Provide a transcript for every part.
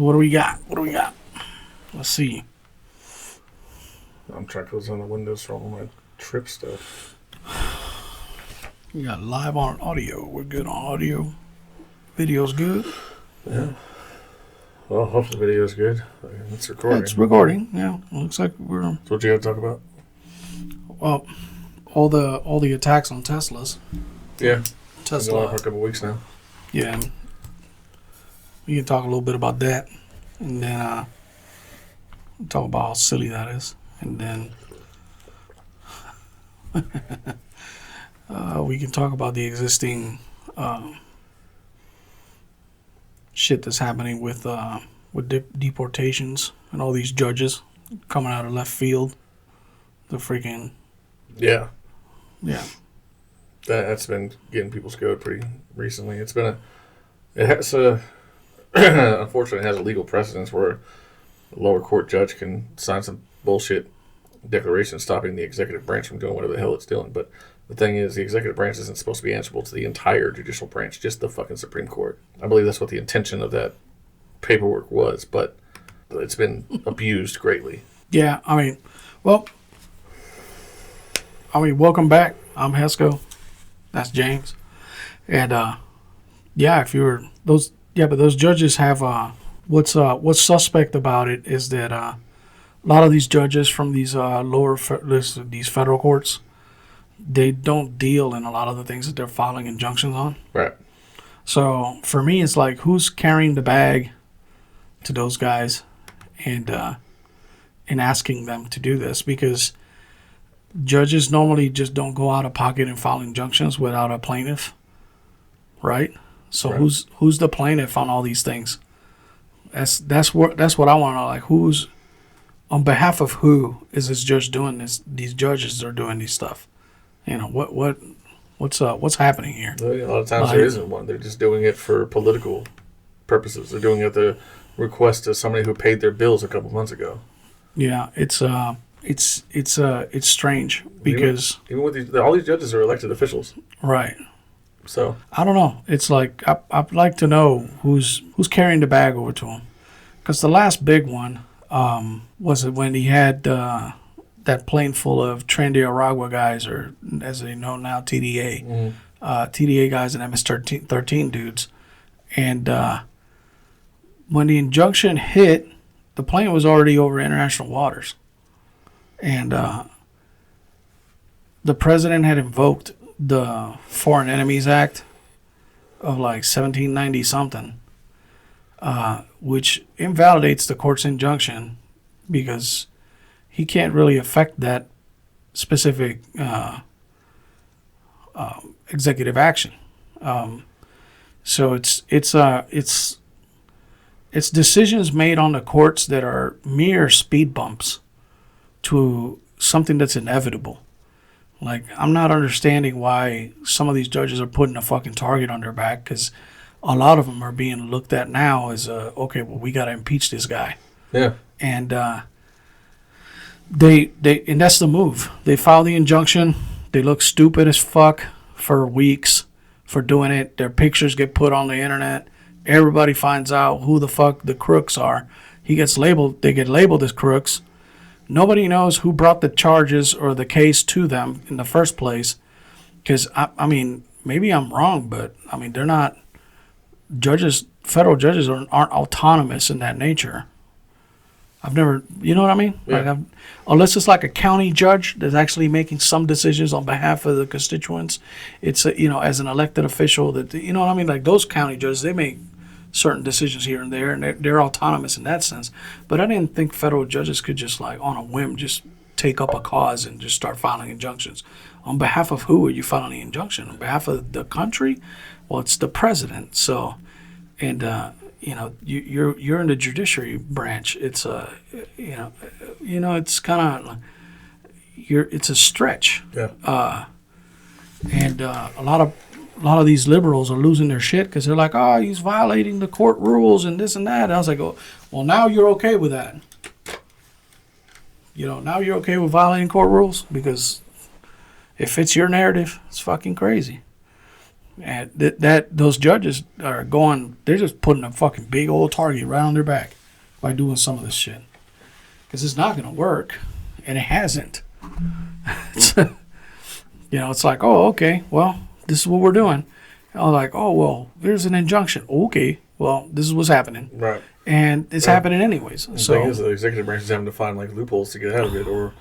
So what do we got? Let's see. I'm trying to close on the windows for all my trip stuff. We got live on audio. We're good on audio. Video's good. Yeah. Well, hopefully the video's good. It's recording. Yeah, it's recording. Yeah, looks like we're. So what you got to talk about? Well, all the attacks on Teslas. Yeah. Tesla. Been going on for a couple weeks now. Yeah. We can talk a little bit about that, and then talk about how silly that is, and then we can talk about the existing shit that's happening with deportations and all these judges coming out of left field. The freaking yeah. That's been getting people's goat pretty recently. Unfortunately, it has a legal precedence where a lower court judge can sign some bullshit declaration stopping the executive branch from doing whatever the hell it's doing. But the thing is, the executive branch isn't supposed to be answerable to the entire judicial branch, just the fucking Supreme Court. I believe that's what the intention of that paperwork was, but it's been abused greatly. Yeah, welcome back. I'm Hesco. That's James. And but those judges have what's suspect about it is that a lot of these judges from these these federal courts, they don't deal in a lot of the things that they're filing injunctions on. Right. So for me, it's like, who's carrying the bag to those guys and asking them to do this? Because judges normally just don't go out of pocket and file injunctions without a plaintiff, right? So right. Who's the plaintiff on all these things? That's what I want to know. Like, who's on behalf of who is this judge doing this? These judges are doing these stuff. You know what's happening here? A lot of times there isn't one. They're just doing it for political purposes. They're doing it at the request of somebody who paid their bills a couple months ago. Yeah, it's strange because even with all these judges are elected officials, right? So I don't know. It's like I'd like to know who's carrying the bag over to him, because the last big one was it when he had that plane full of Trinidad guys, or as they know now, TDA, TDA guys and MS-13 dudes, and when the injunction hit, the plane was already over international waters, and the president had invoked the Foreign Enemies Act of like 1790 something, which invalidates the court's injunction because he can't really affect that specific executive action. So it's decisions made on the courts that are mere speed bumps to something that's inevitable. Like, I'm not understanding why some of these judges are putting a fucking target on their back, because a lot of them are being looked at now as, okay, well, we got to impeach this guy. Yeah. And and that's the move. They file the injunction. They look stupid as fuck for weeks for doing it. Their pictures get put on the internet. Everybody finds out who the fuck the crooks are. They get labeled as crooks. Nobody knows who brought the charges or the case to them in the first place. Because, I mean, maybe I'm wrong, but, I mean, they're not judges. Federal judges aren't autonomous in that nature. I've never, you know what I mean? Yeah. Like, unless it's like a county judge that's actually making some decisions on behalf of the constituents. It's, as an elected official that, you know what I mean? Like, those county judges, they make certain decisions here and there, and they're autonomous in that sense. But I didn't think federal judges could just, like, on a whim, just take up a cause and just start filing injunctions. On behalf of who are you filing the injunction? On behalf of the country? Well, it's the president. So, and you're in the judiciary branch. It's it's kind of it's a stretch. Yeah. And a lot of these liberals are losing their shit because they're like, oh, he's violating the court rules and this and that. And I was like, oh, well, now you're okay with that. Now you're okay with violating court rules because it fits your narrative. It's fucking crazy. And those judges are going, they're just putting a fucking big old target right on their back by doing some of this shit. Because it's not going to work, and it hasn't. It's, it's like, oh, okay, well, this is what we're doing. I'm like, oh, well, there's an injunction. Okay, well, this is what's happening. Right. And it's happening anyways. The So thing is, the executive branch is having to find like loopholes to get out of it, or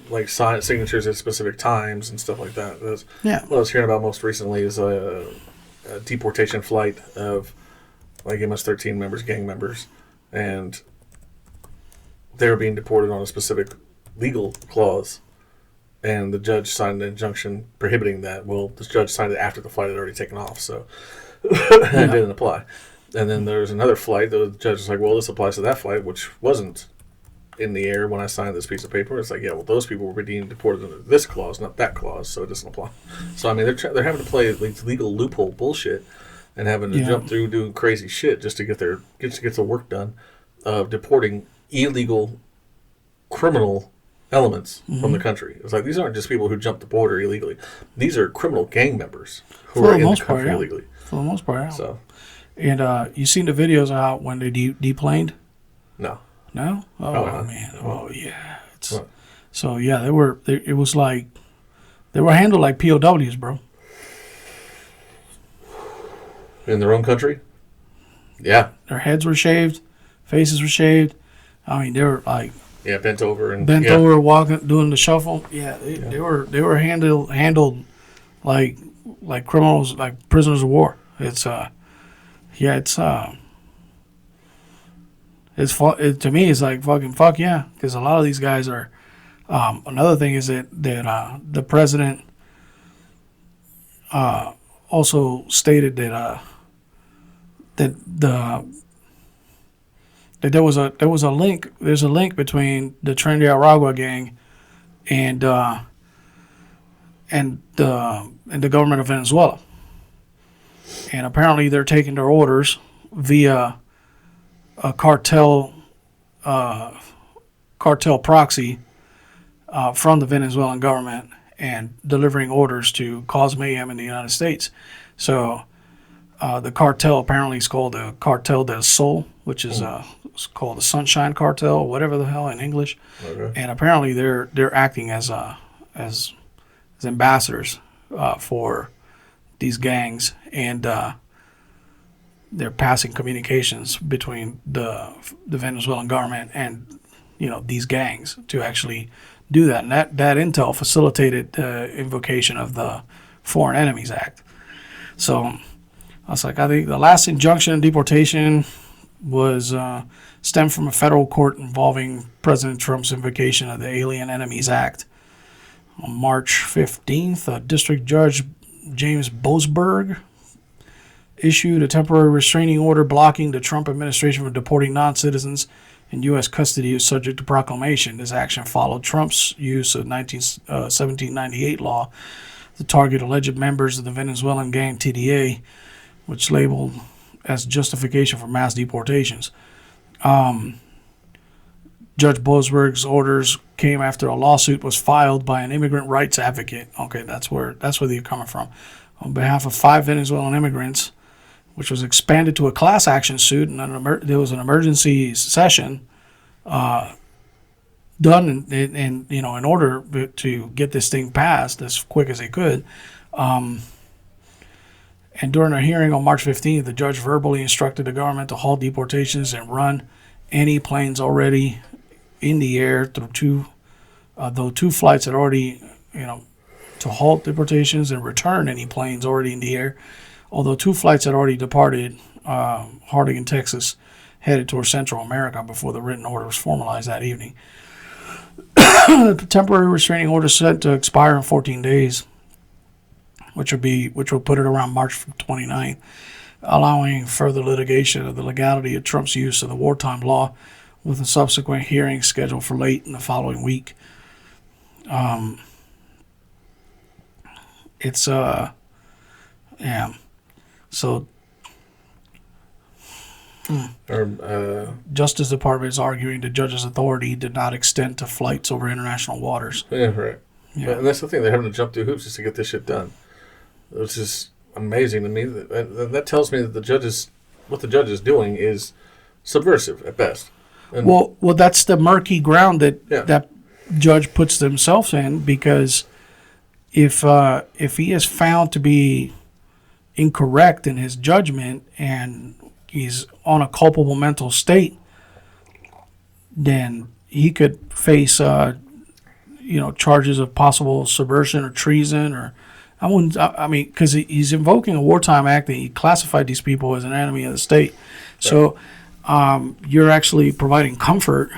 like sign signatures at specific times and stuff like that. What I was hearing about most recently is a deportation flight of like MS-13 members, gang members, and they were being deported on a specific legal clause, and the judge signed an injunction prohibiting that. Well, the judge signed it after the flight had already taken off, so it didn't apply. And then there was another flight. The judge was like, well, this applies to that flight, which wasn't in the air when I signed this piece of paper. It's like, yeah, well, those people were being deported under this clause, not that clause, so it doesn't apply. So, I mean, they're having to play like legal loophole bullshit and having to jump through doing crazy shit just to get the work done of deporting illegal criminal elements from the country. It's like, these aren't just people who jumped the border illegally. These are criminal gang members who are in the country illegally. For the most part, yeah. So, and you seen the videos out when they deplaned? No. No? Oh, man. Oh, yeah. So, yeah, it was like, they were handled like POWs, bro. In their own country? Yeah. Their heads were shaved, faces were shaved. I mean, they were like... Yeah, bent over, walking, doing the shuffle. Yeah, they were handled like criminals, like prisoners of war. It's to me, it's like fuck yeah, because a lot of these guys are. Another thing is that the president also stated that there was a link. There's a link between the Trinidad Aragua gang and the government of Venezuela, and apparently they're taking their orders via a cartel proxy from the Venezuelan government and delivering orders to cause mayhem in the United States. So the cartel apparently is called the Cartel del Sol, which is it's called the Sunshine Cartel, or whatever the hell in English. Okay. And apparently they're acting as ambassadors for these gangs, and they're passing communications between the Venezuelan government and these gangs to actually do that. And that intel facilitated the invocation of the Foreign Enemies Act. So I was like, I think the last injunction of deportation was stemmed from a federal court involving President Trump's invocation of the Alien Enemies Act. On March 15th, District Judge James Boasberg issued a temporary restraining order blocking the Trump administration from deporting non-citizens in U.S. custody subject to proclamation. This action followed Trump's use of 1798 law to target alleged members of the Venezuelan gang TDA, which labeled as justification for mass deportations. Judge Boasberg's orders came after a lawsuit was filed by an immigrant rights advocate. Okay, that's where they're coming from. On behalf of 5 Venezuelan immigrants, which was expanded to a class action suit, and there was an emergency session done in order to get this thing passed as quick as they could. And during a hearing on March 15th, the judge verbally instructed the government to halt deportations and run any planes already in the air through though 2 flights had already, to halt deportations and return any planes already in the air. Although 2 flights had already departed Harding, Texas, headed towards Central America before the written order was formalized that evening. The temporary restraining order is set to expire in 14 days, which will put it around March 29th, allowing further litigation of the legality of Trump's use of the wartime law, with a subsequent hearing scheduled for late in the following week. So Justice Department is arguing the judge's authority did not extend to flights over international waters. Yeah, right. Yeah. And that's the thing. They're having to jump through hoops just to get this shit done. It's just, amazing to me. That tells me that what the judge is doing is subversive at best. And Well, that's the murky ground that Yeah. that judge puts themselves in, because if he is found to be incorrect in his judgment and he's on a culpable mental state, then he could face charges of possible subversion or treason, or I mean, because he's invoking a wartime act that he classified these people as an enemy of the state. So you're actually providing comfort,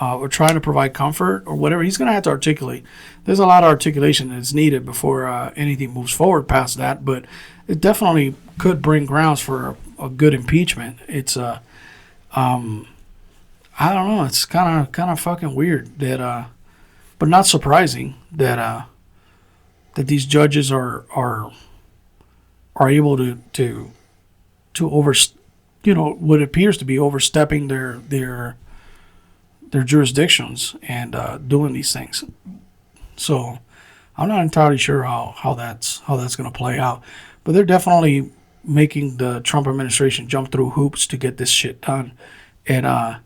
or trying to provide comfort, or whatever. He's going to have to articulate. There's a lot of articulation that's needed before anything moves forward past that, but it definitely could bring grounds for a good impeachment. It's I don't know. It's kind of fucking weird that, but not surprising that these judges are able to over, what appears to be overstepping their jurisdictions and doing these things. So I'm not entirely sure how that's going to play out, but they're definitely making the Trump administration jump through hoops to get this shit done, and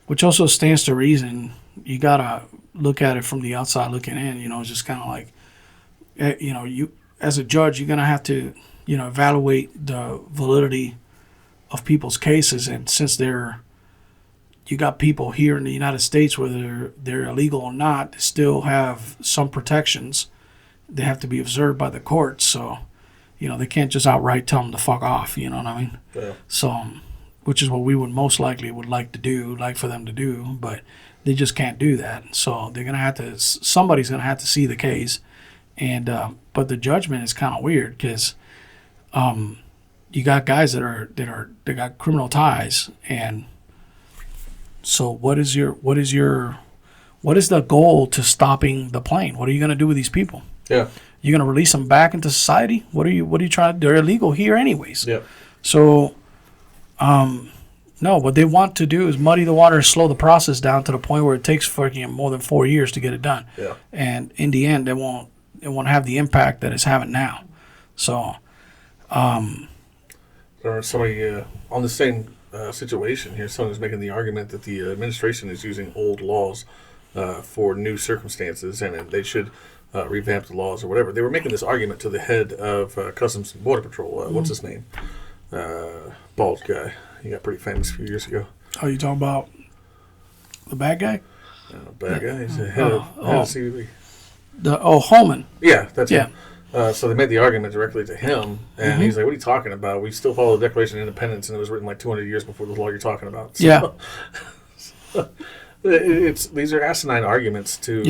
which also stands to reason. You gotta look at it from the outside looking in. It's just kind of like, you as a judge, you're gonna have to evaluate the validity of people's cases, and since you got people here in the United States, whether they're illegal or not, they still have some protections. They have to be observed by the courts, so they can't just outright tell them to fuck off. You know what I mean? Yeah. So, which is what we would most likely like for them to do, but they just can't do that. So they're gonna have to. Somebody's gonna have to see the case, and but the judgment is kind of weird because you got guys that got criminal ties, and so what is the goal to stopping the plane? What are you gonna do with these people? Yeah. You're gonna release them back into society? What are you trying to do? They're illegal here anyways. Yeah. So, no, what they want to do is muddy the water and slow the process down to the point where it takes fucking more than 4 years to get it done. Yeah. And in the end, it won't have the impact that it's having now. So, There was somebody on the same situation here. Someone was making the argument that the administration is using old laws for new circumstances, and they should revamp the laws or whatever. They were making this argument to the head of Customs and Border Patrol. What's his name? Bald guy. He got pretty famous a few years ago. Oh, you talking about the bad guy? Bad guy. He's the head of CBP. Holman. Yeah, that's Yeah. him. So they made the argument directly to him, and he's like, "What are you talking about? We still follow the Declaration of Independence, and it was written like 200 years before the law you're talking about." So, Yeah. These are asinine arguments to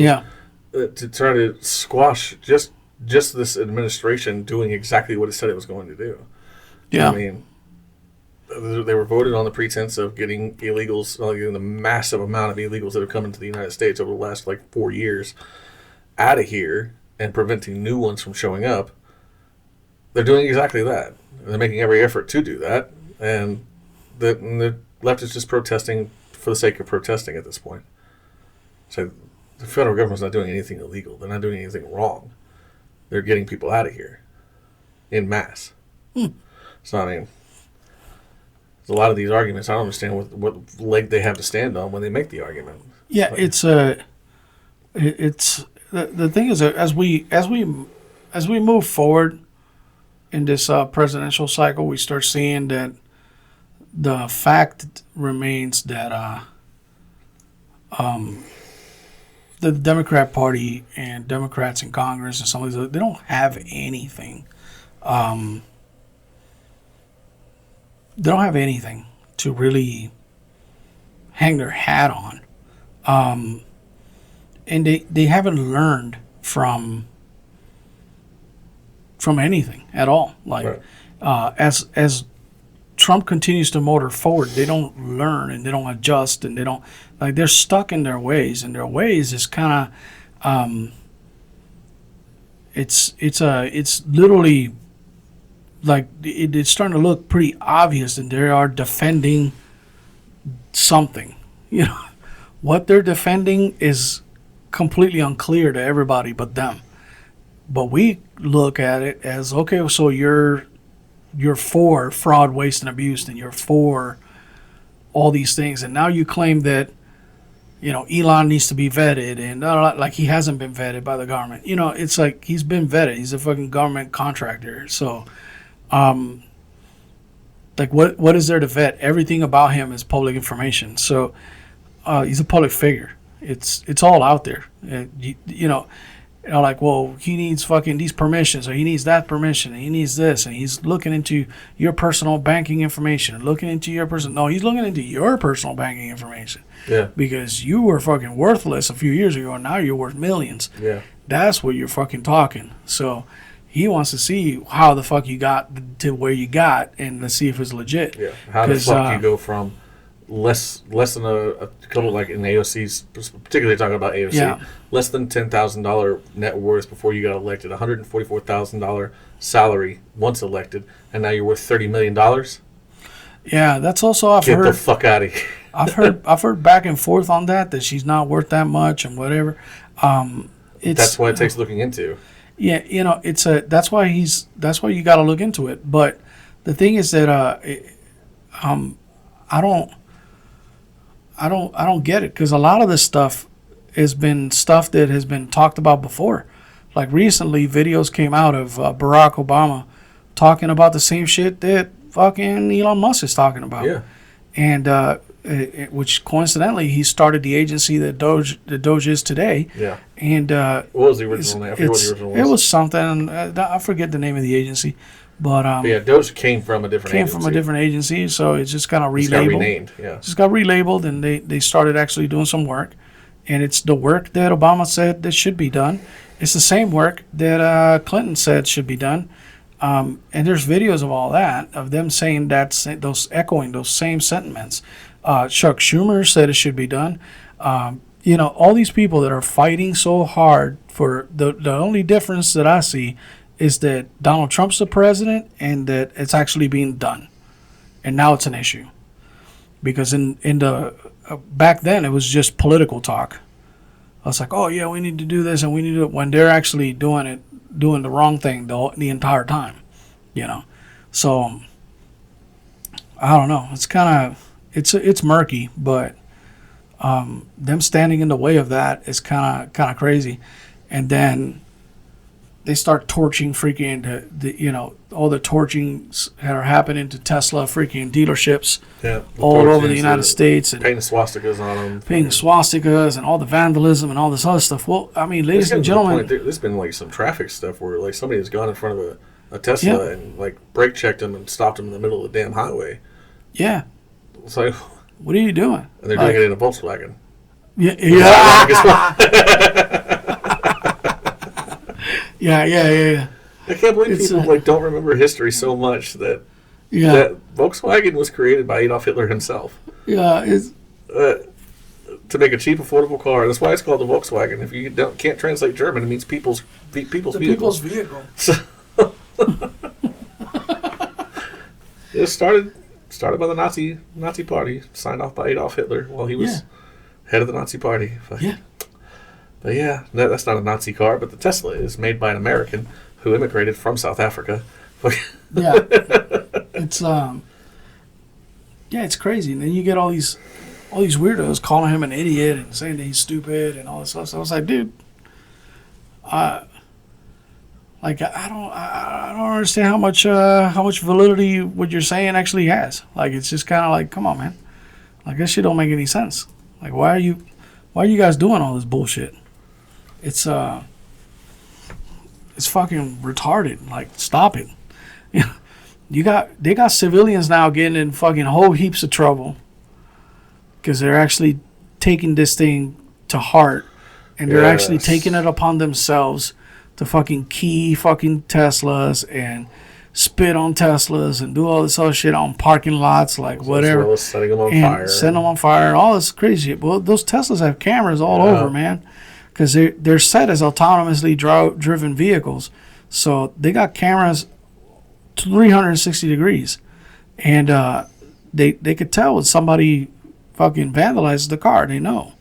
try to squash just this administration doing exactly what it said it was going to do. Yeah. I mean, they were voted on the pretense of getting illegals, the massive amount of illegals that have come into the United States over the last 4 years out of here and preventing new ones from showing up. They're doing exactly that. They're making every effort to do that, and the left is just protesting for the sake of protesting at this point. So the federal government's not doing anything illegal. They're not doing anything wrong. They're getting people out of here en masse. So, I mean, there's a lot of these arguments. I don't understand what leg they have to stand on when they make the argument. Yeah, But, it's the thing is that as we move forward in this presidential cycle, we start seeing that the fact remains that the Democrat Party and Democrats in Congress and some of these, they don't have anything. They don't have anything to really hang their hat on. And they haven't learned from anything at all. Right. As Trump continues to motor forward, they don't learn and they don't adjust, and they don't, they're stuck in their ways, and their ways is kind of it's literally it's starting to look pretty obvious that they are defending something. What they're defending is completely unclear to everybody but them. But we look at it as, okay, so you're for fraud, waste, and abuse, and you're for all these things, and now you claim that, Elon needs to be vetted, and like he hasn't been vetted by the government. It's like he's been vetted. He's a fucking government contractor. So, like, what is there to vet? Everything about him is public information. So, he's a public figure. It's all out there. Like, well, he needs fucking these permissions, or he needs that permission, and he needs this, and he's looking into your personal banking information, looking into your No, he's looking into your personal banking information. Yeah. Because you were fucking worthless a few years ago, and now you're worth millions. Yeah. That's what you're fucking talking. So he wants to see how the fuck you got to where you got, and to see if it's legit. Yeah. How the fuck you go from less than a couple, like in AOC's, particularly talking about AOC, yeah. less than $10,000 net worth before you got elected, $144,000 salary once elected, and now you're worth $30 million. Yeah, that's also I've heard. Get the fuck out of here. I've heard back and forth on that she's not worth that much and whatever. That's why it takes looking into. Yeah, that's why you got to look into it. But the thing is that I don't get it, because a lot of this stuff has been stuff that has been talked about before. Like recently, videos came out of Barack Obama talking about the same shit that fucking Elon Musk is talking about. Yeah. And which coincidentally, he started the agency that Doge is today. Yeah. And what was the original name? I forget what the original was. It was something. I forget the name of the agency. But yeah, Doge came from a different agency, so it's just kind of relabeled. It's got renamed, yeah. Just got relabeled, and they started actually doing some work. And it's the work that Obama said that should be done. It's the same work that Clinton said should be done. And there's videos of all that, of them saying echoing those same sentiments. Chuck Schumer said it should be done. All these people that are fighting so hard for the only difference that I see is that Donald Trump's the president, and that it's actually being done. And now it's an issue. Because in the back then, it was just political talk. I was like, oh, yeah, we need to do this, and we need to do it, when they're actually doing the wrong thing the entire time, So, I don't know. It's kind of, it's murky, but them standing in the way of that is kind of crazy. And then they start torching all the torchings that are happening to Tesla freaking dealerships all over the United States. And painting swastikas on them. Painting swastikas and all the vandalism and all this other stuff. Well, I mean, ladies and gentlemen. There's been like some traffic stuff where like somebody has gone in front of a Tesla and like brake checked them and stopped them in the middle of the damn highway. Yeah. It's like, what are you doing? And they're doing it in a Volkswagen. Yeah. Yeah. I can't believe people don't remember history so much that Volkswagen was created by Adolf Hitler himself. Yeah, to make a cheap, affordable car. That's why it's called the Volkswagen. If you can't translate German, it means people's vehicle. People's vehicle. So it started by the Nazi Party, signed off by Adolf Hitler while he was head of the Nazi Party. Yeah. But yeah, that's not a Nazi car, but the Tesla is made by an American who immigrated from South Africa. Yeah. It's crazy. And then you get all these weirdos calling him an idiot and saying that he's stupid and all this stuff. So I was like, dude, I don't understand how much validity what you're saying actually has. Like, it's just kind of like, come on, man. Like, this shit don't make any sense. Like, why are you guys doing all this bullshit? It's fucking retarded. Like, stop it. They got civilians now getting in fucking whole heaps of trouble because they're actually taking this thing to heart, and they're actually taking it upon themselves to fucking key fucking Teslas and spit on Teslas and do all this other shit on parking lots, like whatever. As well as setting them on fire. Setting them on fire, all this crazy shit. Well, those Teslas have cameras all over, man, because they're set as autonomously driven vehicles. So they got cameras 360 degrees. And they could tell when somebody fucking vandalizes the car. They know.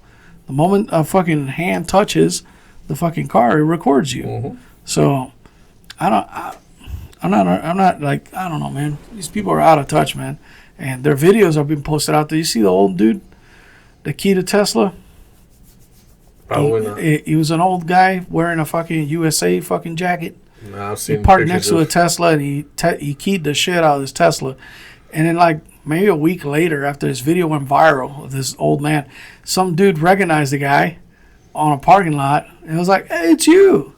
The moment a fucking hand touches the fucking car, it records you. Mm-hmm. So I don't. I'm not like, I don't know, man. These people are out of touch, man, and their videos are being posted out there. You see the old dude, the key to Tesla. Probably not. He was an old guy wearing a fucking USA fucking jacket. No, I've He seen parked next to a of, Tesla and he keyed the shit out of his Tesla. And then like maybe a week later, after this video went viral of this old man, some dude recognized the guy on a parking lot and was like, "Hey, it's you.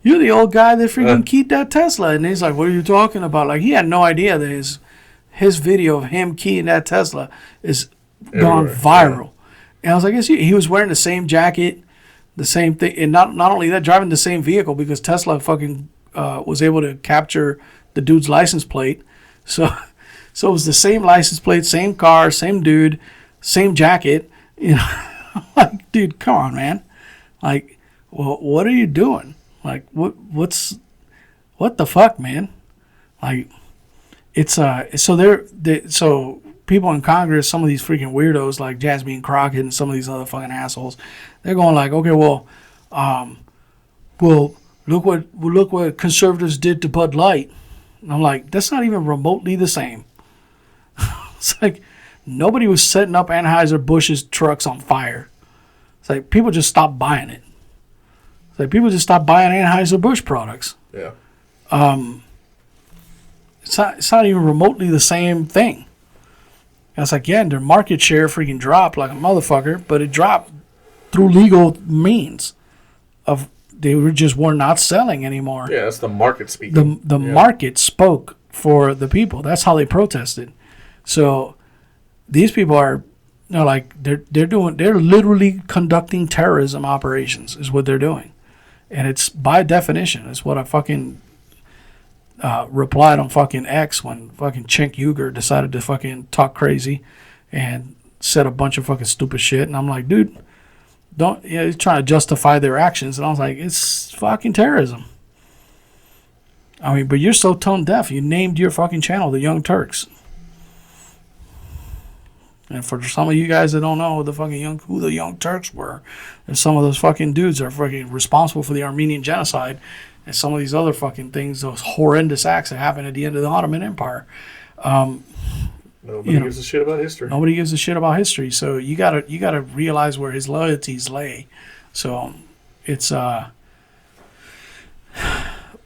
You're the old guy that freaking keyed that Tesla." And he's like, "What are you talking about?" Like he had no idea that his video of him keying that Tesla is gone viral. Yeah. And I was like, "It's you." He was wearing the same jacket, the same thing, and not only that, driving the same vehicle because Tesla fucking was able to capture the dude's license plate. So it was the same license plate, same car, same dude, same jacket. You know, like, dude, come on, man. Like, well, what are you doing? Like, what the fuck, man? Like, it's so people in Congress, some of these freaking weirdos like Jasmine Crockett and some of these other fucking assholes, they're going like, okay, well, look what conservatives did to Bud Light. And I'm like, that's not even remotely the same. It's like nobody was setting up Anheuser-Busch's trucks on fire. It's like people just stopped buying it. It's like people just stopped buying Anheuser-Busch products. Yeah. It's not even remotely the same thing. It's like, yeah, their market share freaking dropped like a motherfucker, but it dropped through legal means of they were not selling anymore. Yeah, that's the market speaking. The market spoke for the people. That's how they protested. So these people are, they're literally conducting terrorism operations is what they're doing, and it's by definition. It's what I fucking replied on fucking X when fucking Cenk Uygur decided to fucking talk crazy and said a bunch of fucking stupid shit, and I'm like, dude. He's trying to justify their actions, and I was like, it's fucking terrorism. I mean, but you're so tone deaf. You named your fucking channel the Young Turks. And for some of you guys that don't know who the Young Turks were, and some of those fucking dudes are fucking responsible for the Armenian genocide and some of these other fucking things, those horrendous acts that happened at the end of the Ottoman Empire. Nobody gives a shit about history. Nobody gives a shit about history. So you gotta realize where his loyalties lay. So it's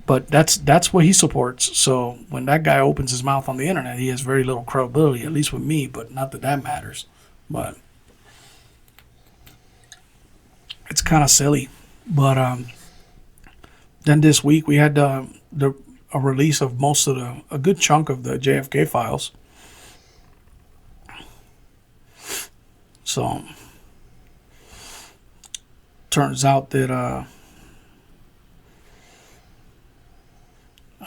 but that's what he supports. So when that guy opens his mouth on the internet, he has very little credibility, at least with me. But not that matters. But it's kind of silly. But then this week we had a release of a good chunk of the JFK files. So, turns out that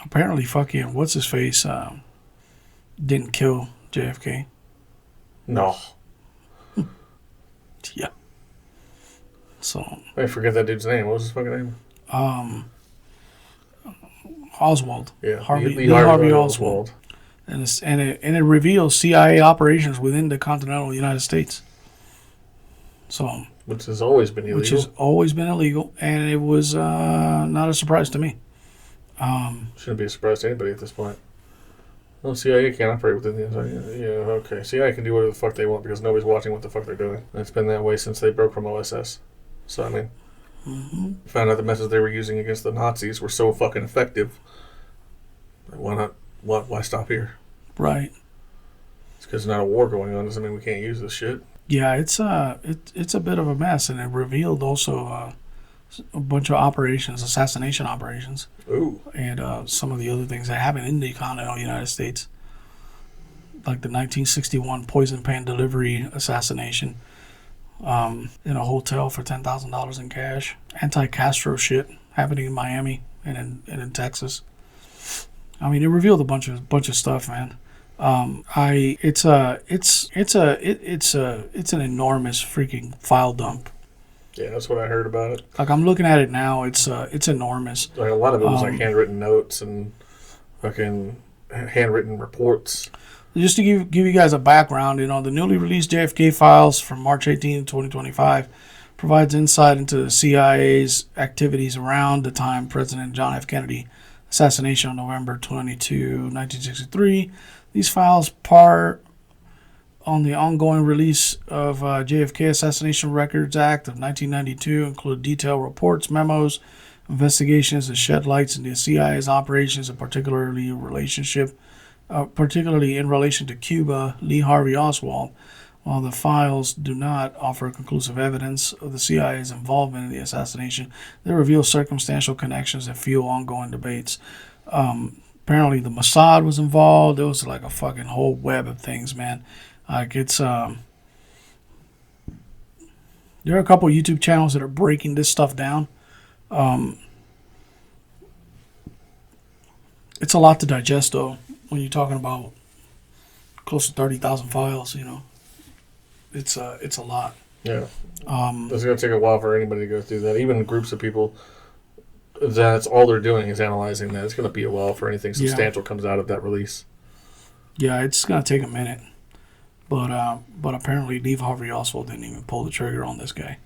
apparently fucking what's-his-face didn't kill JFK. No. Yeah. So. I forget that dude's name. What was his fucking name? Oswald. Yeah. Harvey Oswald. And it reveals CIA operations within the continental United States. So, which has always been illegal. And it was not a surprise to me. Shouldn't be a surprise to anybody at this point. Well, CIA can't operate within the yeah, okay. CIA can do whatever the fuck they want because nobody's watching what the fuck they're doing. And it's been that way since they broke from OSS. So, I mean, found out the methods they were using against the Nazis were so fucking effective. Why not? Why stop here? Right. It's because there's not a war going on. Doesn't mean we can't use this shit. Yeah, it's a bit of a mess, and it revealed also a bunch of assassination operations. Ooh. And some of the other things that happened in the continental United States, like the 1961 poison pen delivery assassination in a hotel for $10,000 in cash. Anti-Castro shit happening in Miami and in Texas. I mean, it revealed a bunch of stuff, man. It's an enormous freaking file dump. Yeah, that's what I heard about it. Like, I'm looking at it now. It's enormous. Like, a lot of it was like handwritten notes and fucking handwritten reports. Just to give you guys a background, the newly released JFK files from March 18, 2025 provides insight into the CIA's activities around the time President John F. Kennedy assassination on November 22, 1963. These files part on the ongoing release of JFK Assassination Records Act of 1992 include detailed reports, memos, investigations that shed lights into the CIA's operations, and particularly in relation to Cuba, Lee Harvey Oswald. While the files do not offer conclusive evidence of the CIA's involvement in the assassination, they reveal circumstantial connections that fuel ongoing debates. Apparently, the Mossad was involved. There was like a fucking whole web of things, man. Like it's there are a couple of YouTube channels that are breaking this stuff down. It's a lot to digest, though, when you're talking about close to 30,000 files. You know, it's a lot. Yeah. It's going to take a while for anybody to go through that. Even groups of people, that's all they're doing is analyzing that. It's going to be a while for anything substantial comes out of that release. Yeah, it's going to take a minute. But apparently Lee Harvey Oswald didn't even pull the trigger on this guy,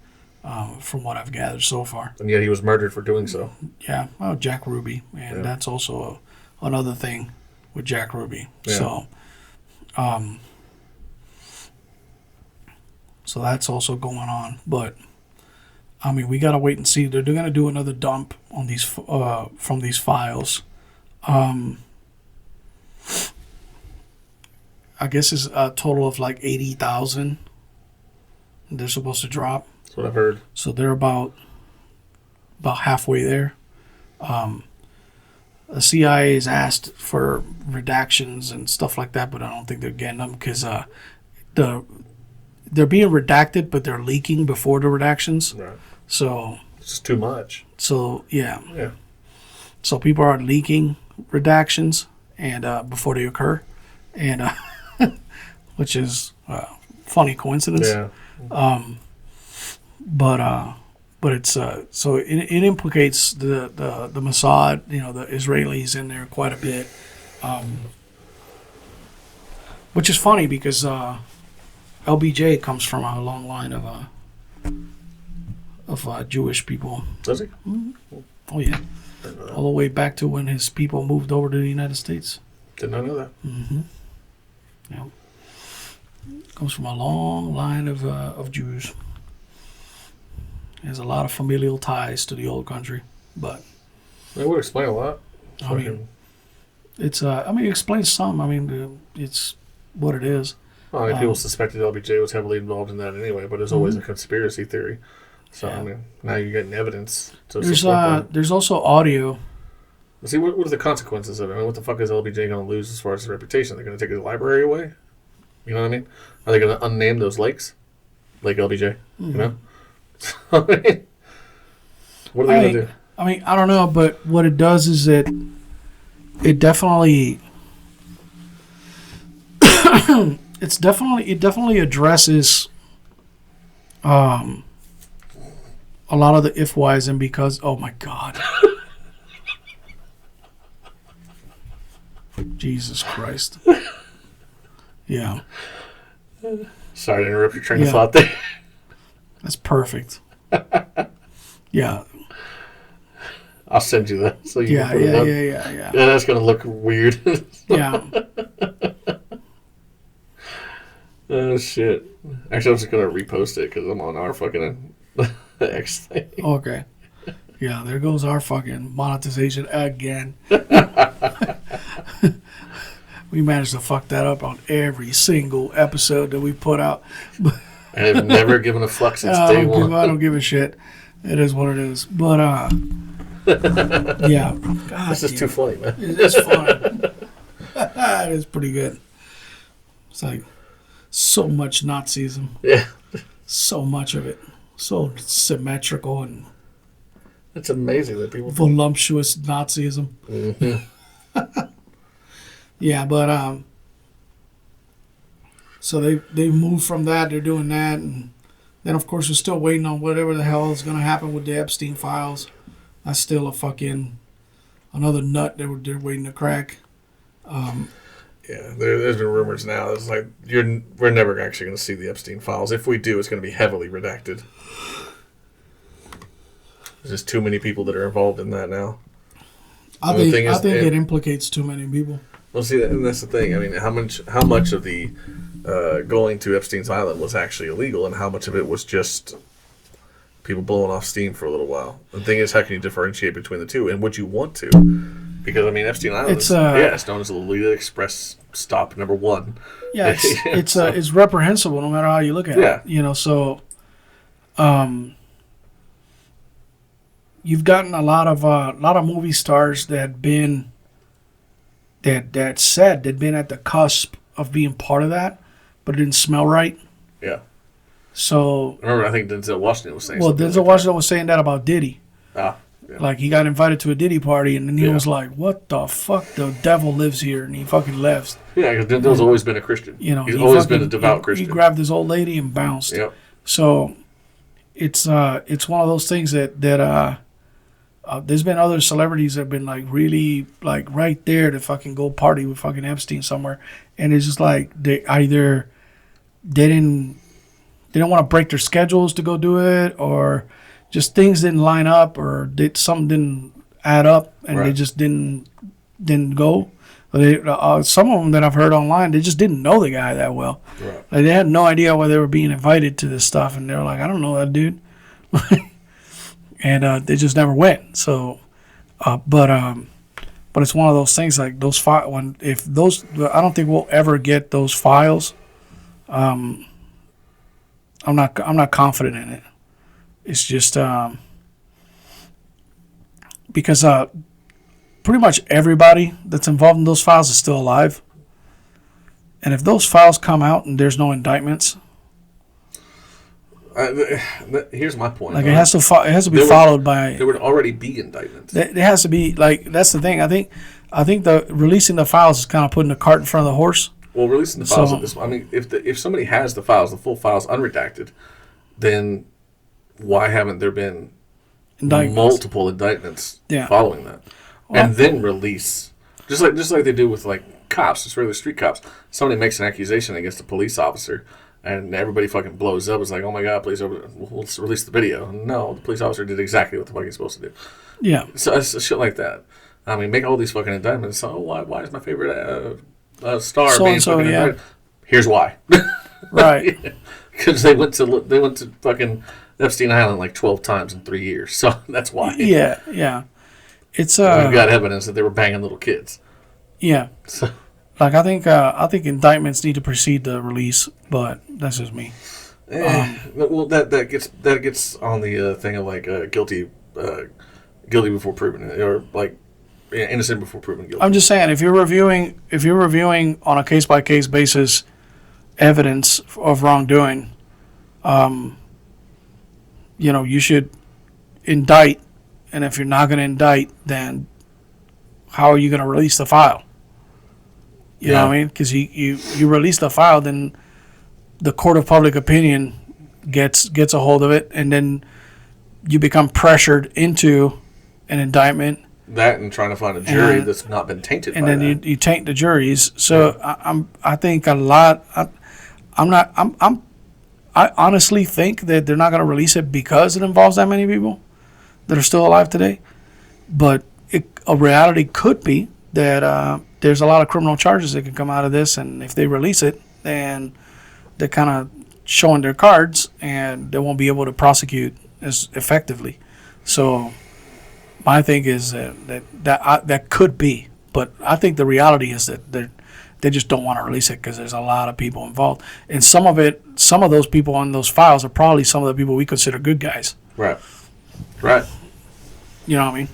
from what I've gathered so far. And yet he was murdered for doing so. Yeah, well, Jack Ruby, and that's also another thing with Jack Ruby. Yeah. So that's also going on. But I mean, we gotta wait and see. They're gonna do another dump on these from these files. I guess it's a total of like 80,000 they're supposed to drop. That's what I've heard. So they're about halfway there. The CIA is asked for redactions and stuff like that, but I don't think they're getting them because they're being redacted, but they're leaking before the redactions. Right. So it's just too much. So yeah. So people are leaking redactions and before they occur, and which is a funny coincidence. Yeah. But it's so it implicates the Mossad, you know, the Israelis in there quite a bit, which is funny because LBJ comes from a long line of Jewish people. Does he? Mm-hmm. Oh yeah, all the way back to when his people moved over to the United States. Did not know that. Mm-hmm. Yeah, comes from a long line of Jews. Has a lot of familial ties to the old country, but it would explain a lot. I mean, it's it explains some. I mean, it's what it is. Well, I mean, people suspected LBJ was heavily involved in that anyway, but it's always a conspiracy theory. So I mean, now you're getting evidence to support that. There's also audio. See, what are the consequences of it? I mean, what the fuck is LBJ going to lose as far as his reputation? They're going to take his library away. You know what I mean? Are they going to unname those lakes, Lake LBJ? Mm-hmm. You know. What are they going to do? I mean, I don't know, but what it does is it definitely it definitely addresses a lot of the if, whys, and because. Oh my God. Jesus Christ. Yeah. Sorry to interrupt your train of thought there. That's perfect. Yeah. I'll send you that so you can put it up. Yeah. Yeah, that's going to look weird. Yeah. Oh, shit. Actually, I'm just going to repost it because I'm on our fucking X thing. Okay. Yeah, there goes our fucking monetization again. We managed to fuck that up on every single episode that we put out. I have never given a fuck since day one. I don't give a shit. It is what it is. But, yeah. God, this is too funny, man. It is funny. It is pretty good. It's like so much Nazism. Yeah. So much of it. So symmetrical and... It's amazing that people... Voluptuous Nazism. Mm-hmm. Yeah, but... So they moved from that. They're doing that, and then of course we're still waiting on whatever the hell is going to happen with the Epstein files. That's still a fucking another nut they're waiting to crack. Yeah, there's been rumors now. It's like we're never actually going to see the Epstein files. If we do, it's going to be heavily redacted. There's just too many people that are involved in that now. I think it implicates too many people. Well, see, and that's the thing. I mean, how much of the going to Epstein's Island was actually illegal, and how much of it was just people blowing off steam for a little while? The thing is, how can you differentiate between the two, and would you want to? Because, I mean, Epstein Island it's known as the Lolita Express stop number 1. Yeah, it's reprehensible no matter how you look at it. You know, so you've gotten a lot of movie stars that said they'd been at the cusp of being part of that, but it didn't smell right. Yeah. So remember, I think Denzel Washington was saying. Well, Denzel Washington was saying that about Diddy. Yeah. Like, he got invited to a Diddy party, and then he was like, "What the fuck? The devil lives here," and he fucking left. Yeah, because Denzel's always been a Christian. You know, he's always been a devout Christian. He grabbed his old lady and bounced. Yep. So it's one of those things that there's been other celebrities that have been like really like right there to fucking go party with fucking Epstein somewhere, and it's just like they didn't want to break their schedules to go do it, or just things didn't line up, or something didn't add up, and they just didn't go. Some of them that I've heard online, they just didn't know the guy that well. Right. Like, they had no idea why they were being invited to this stuff, and they were like, "I don't know that dude," and they just never went. So, but it's one of those things like those I don't think we'll ever get those files. I'm not confident in it. It's just because pretty much everybody that's involved in those files is still alive. And if those files come out and there's no indictments, here's my point. Like, it has to be followed by. There would already be indictments. It has to be, like, that's the thing. I think the releasing the files is kind of putting the cart in front of the horse. Well, releasing the files at this. I mean, if somebody has the files, the full files unredacted, then why haven't there been multiple indictments following that? Well, and then release, just like they do with like cops, just regular street cops. Somebody makes an accusation against a police officer, and everybody fucking blows up. It's like, oh my god, please, we'll release the video. No, the police officer did exactly what the fuck he's supposed to do. Yeah. So it's shit like that. I mean, make all these fucking indictments. So why is my favorite star being fucking indicted? Here's why. Right. Because they went to fucking Epstein Island like 12 times in 3 years. So that's why. Yeah, yeah. It's we've got evidence that they were banging little kids. Yeah. So, like, I think indictments need to precede the release, but that's just me. Well, that gets on the thing of like guilty before proven, or like innocent before proven guilty. I'm just saying, if you're reviewing on a case by case basis evidence of wrongdoing, you should indict. And if you're not going to indict, then how are you going to release the file? You know what I mean? Because you release the file, then the court of public opinion gets a hold of it, and then you become pressured into an indictment. That and trying to find a jury that's not been tainted. And by then you taint the juries. So I think a lot. I honestly think that they're not going to release it because it involves that many people that are still alive today. But a reality could be that there's a lot of criminal charges that can come out of this, and if they release it, then they're kind of showing their cards, and they won't be able to prosecute as effectively. So my thing is that could be, but I think the reality is that they just don't want to release it because there's a lot of people involved, and some of those people on those files are probably some of the people we consider good guys. Right. Right. You know what I mean?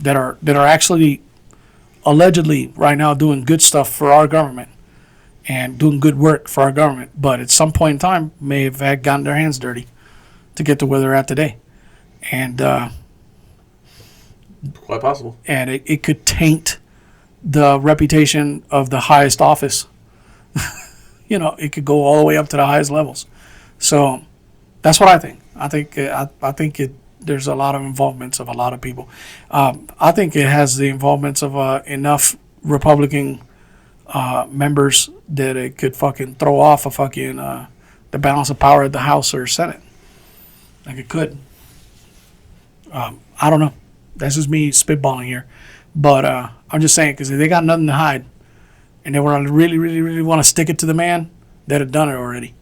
That are actually allegedly right now doing good stuff for our government and doing good work for our government, but at some point in time may have gotten their hands dirty to get to where they're at today. And quite possible. And it could taint the reputation of the highest office. It could go all the way up to the highest levels. So that's what I think. I think there's a lot of involvements of a lot of people. I think it has the involvements of enough Republican members that it could fucking throw off the balance of power at the House or Senate. Like, it could. I don't know. That's just me spitballing here. But I'm just saying, because if they got nothing to hide and they want to really, really, really want to stick it to the man, they'd have done it already.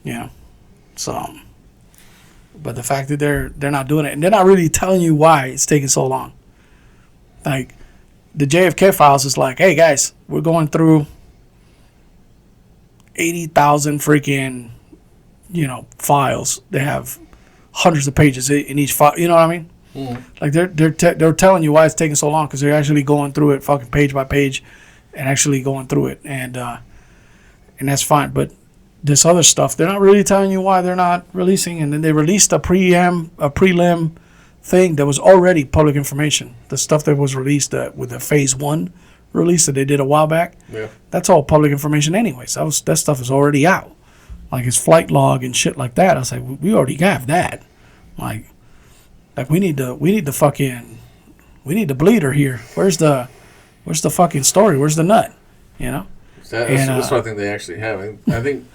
Yeah. So, but the fact that they're not doing it, and they're not really telling you why it's taking so long. Like, the JFK files is like, hey, guys, we're going through 80,000 freaking, files. They have hundreds of pages in each file. You know what I mean? Mm. Like they're telling you why it's taking so long because they're actually going through it, fucking page by page, and actually going through it, and that's fine. But this other stuff, they're not really telling you why they're not releasing. And then they released a prelim thing that was already public information. The stuff that was released with the phase 1 release that they did a while back. Yeah, that's all public information anyways. That stuff is already out. Like his flight log and shit like that. I was like, we already have that. Like we need the bleeder here. Where's the fucking story? Where's the nut? That's what I think they actually have. I think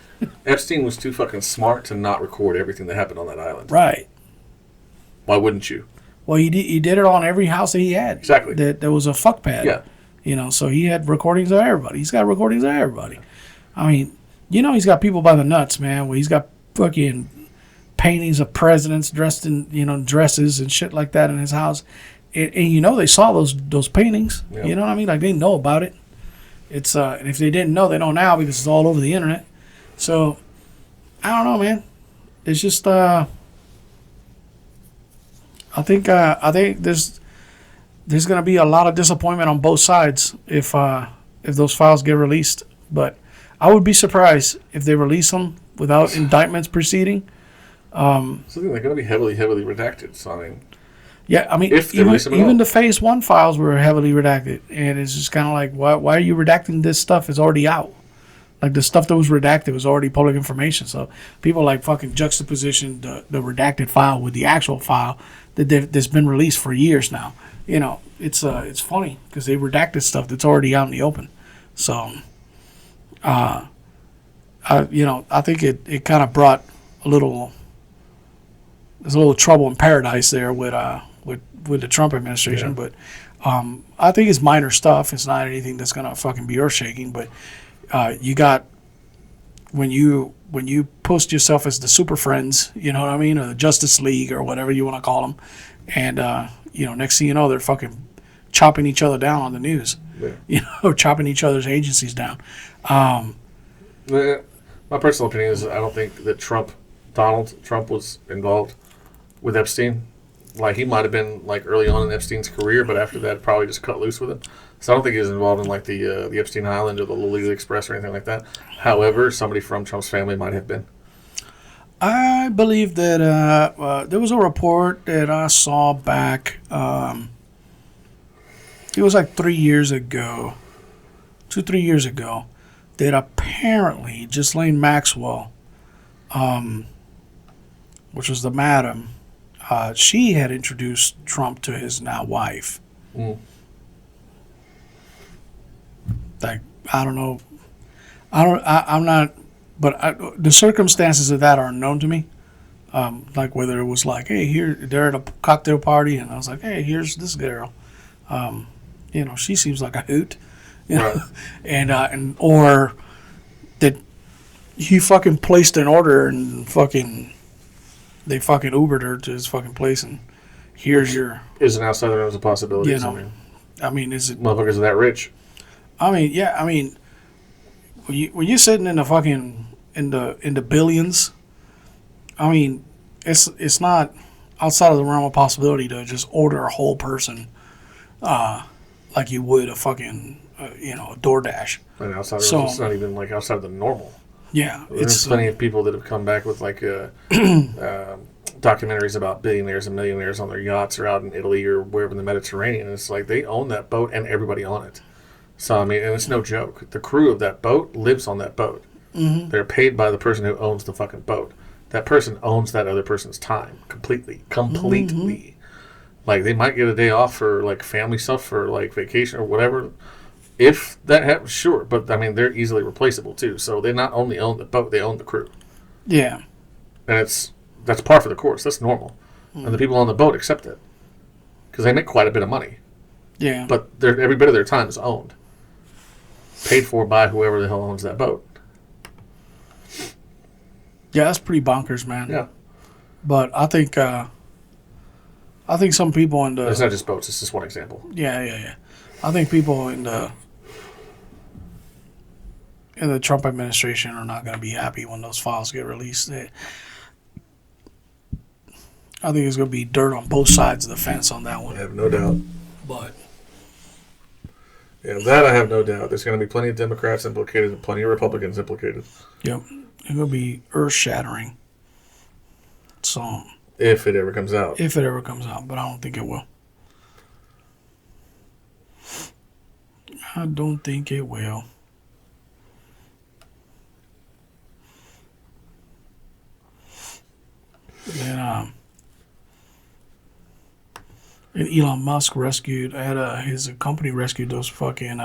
Epstein was too fucking smart to not record everything that happened on that island. Right. Why wouldn't you? He did it on every house that he had. Exactly. There was a fuck pad. Yeah. So he had recordings of everybody. He's got recordings of everybody. I mean, he's got people by the nuts, man. Where he's got fucking paintings of presidents dressed in, dresses and shit like that in his house. And they saw those paintings. Yep. You know what I mean? Like, they know about it. It's and if they didn't know, they know now because it's all over the internet. So, I don't know, man. It's just I think there's gonna be a lot of disappointment on both sides if those files get released. But I would be surprised if they release them without indictments proceeding. So they're going to be heavily, heavily redacted. So I mean, if even the phase 1 files were heavily redacted, and it's just kind of like, why are you redacting this stuff? It's already out. Like, the stuff that was redacted was already public information. So people like fucking juxtaposition the redacted file with the actual file that's been released for years now. It's funny because they redacted stuff that's already out in the open. So, I think it kind of brought there's a little trouble in paradise there with the Trump administration. Yeah. But I think it's minor stuff. It's not anything that's gonna fucking be earth shaking. But you got when you post yourself as the Super Friends, you know what I mean, or the Justice League or whatever you want to call them, and next thing you know, they're fucking chopping each other down on the news. Yeah. Chopping each other's agencies down. My personal opinion is I don't think that Donald Trump was involved with Epstein. Like, he might have been like early on in Epstein's career, but after that probably just cut loose with him. So I don't think he was involved in like the Epstein Island or the Lolita Express or anything like that. However, somebody from Trump's family might have been. I believe that there was a report that I saw back. It was like 3 years ago, 2-3 years ago, that apparently Ghislaine Maxwell, which was the madam, she had introduced Trump to his now wife. Mm. Like, I don't know. I'm not, but the circumstances of that are unknown to me. Like whether it was like, hey, they're at a cocktail party, and I was like, hey, here's this girl. She seems like a hoot. Right. and or that he fucking placed an order and they fucking Ubered her to his fucking place, and here's your. Is an outsider knows a possibility. I mean, is it motherfuckers are that rich? I mean, yeah. I mean, when you're sitting in the fucking in the billions, I mean, it's not outside of the realm of possibility to just order a whole person, like you would a fucking a DoorDash. And outside, so it's not even like outside of the normal. Yeah, there's plenty of people that have come back with like documentaries about billionaires and millionaires on their yachts or out in Italy or wherever in the Mediterranean. And it's like they own that boat and everybody on it. So I mean, and it's no joke. The crew of that boat lives on that boat. Mm-hmm. They're paid by the person who owns the fucking boat. That person owns that other person's time completely. Mm-hmm. Like, they might get a day off for like family stuff, for like vacation or whatever. If that happens, sure. But I mean, they're easily replaceable too. So they not only own the boat, they own the crew. Yeah. And that's par for the course. That's normal. and the people on the boat accept it because they make quite a bit of money. Yeah. But every bit of their time is owned, paid for by whoever the hell owns that boat. Yeah, that's pretty bonkers, man. Yeah. But I think some people in the... It's not just boats. It's just one example. Yeah. I think people in the Trump administration are not going to be happy when those files get released. I think there's going to be dirt on both sides of the fence on that one. I have no doubt. But... Yeah, that I have no doubt. There's going to be plenty of Democrats implicated and plenty of Republicans implicated. Yep. It's going to be earth-shattering. So... If it ever comes out. If it ever comes out, but I don't think it will. I don't think it will. And Elon Musk his company rescued those fucking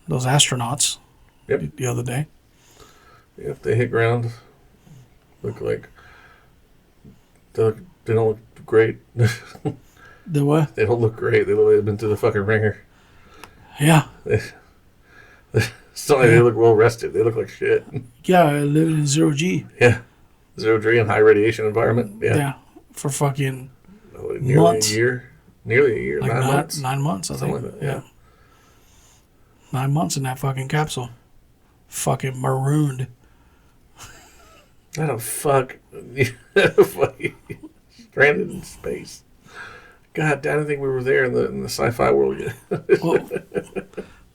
those astronauts. Yep. The other day. If they hit ground, look like they don't look great. The what? They don't look great. They look like they've been through the fucking ringer. Yeah. It's not like they look well rested. They look like shit. Yeah, living in 0G. Yeah. 0G and high radiation environment. Yeah. For fucking nearly months. a year. Nearly a year. Like 9 months. 9 months, I think. Like that, yeah. 9 months in that fucking capsule. Fucking marooned. How the fuck? Stranded in space. God, I don't think we were there in the sci-fi world yet.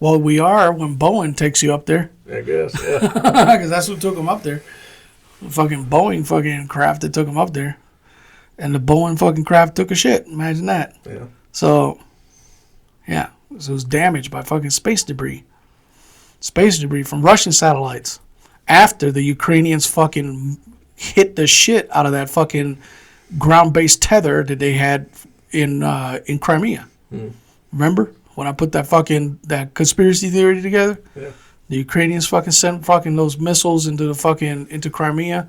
Well, we are when Boeing takes you up there. I guess, yeah. Because that's what took them up there. The fucking Boeing fucking craft that took them up there. And the Boeing fucking craft took a shit. Imagine that. Yeah. So, yeah. So it was damaged by fucking space debris. Space debris from Russian satellites. After the Ukrainians fucking hit the shit out of that fucking ground-based tether that they had in Crimea. Remember when I put that conspiracy theory together? Yeah. The Ukrainians fucking sent fucking those missiles into Crimea,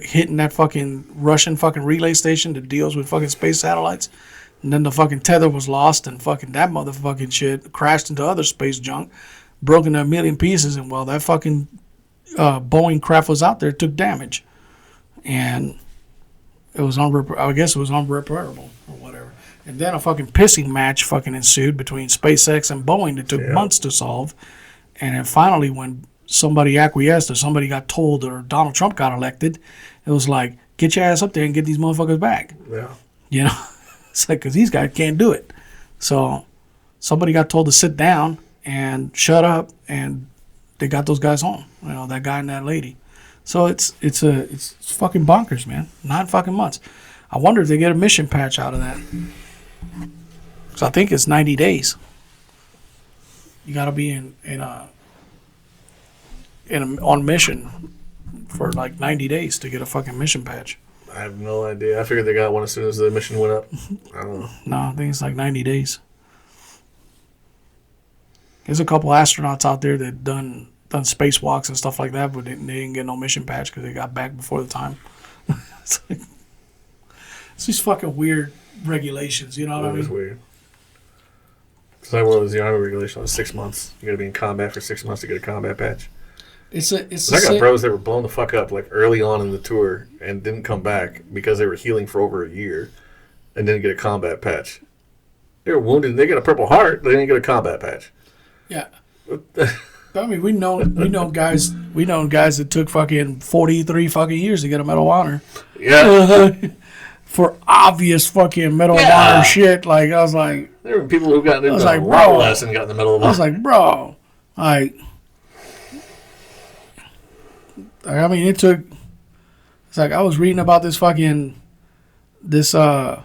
hitting that fucking Russian fucking relay station that deals with fucking space satellites. And then the fucking tether was lost, and fucking that motherfucking shit crashed into other space junk, broke into a million pieces, and while that fucking Boeing craft was out there, it took damage. And it was I guess it was unrepairable or whatever. And then a fucking pissing match fucking ensued between SpaceX and Boeing that took months to solve. And then finally, when somebody acquiesced or somebody got told or Donald Trump got elected, it was like, get your ass up there and get these motherfuckers back. Yeah. You know? It's like, because these guys can't do it. So somebody got told to sit down and shut up, and they got those guys home. You know, that guy and that lady. So it's fucking bonkers, man. 9 fucking months. I wonder if they get a mission patch out of that. Because I think it's 90 days. You got to be on mission for like 90 days to get a fucking mission patch. I have no idea. I figured they got one as soon as the mission went up. I don't know. No, I think it's like 90 days. There's a couple astronauts out there that done spacewalks and stuff like that, but they didn't get no mission patch because they got back before the time. It's these fucking weird regulations, you know what I mean? It's weird. It's like one of those Army regulations, 6 months. You got to be in combat for 6 months to get a combat patch. I got bros that were blown the fuck up like early on in the tour and didn't come back because they were healing for over a year and didn't get a combat patch. They were wounded. They got a Purple Heart. They didn't get a combat patch. Yeah. I mean, we know guys that took fucking 43 fucking years to get a Medal of Honor. Yeah. For obvious fucking Medal of Honor shit. Like, I was like... There were people who got into like, a lot less and got in the Medal of Honor. I was like, bro. Like... I mean, it took... It's like, I was reading about this fucking... This guy,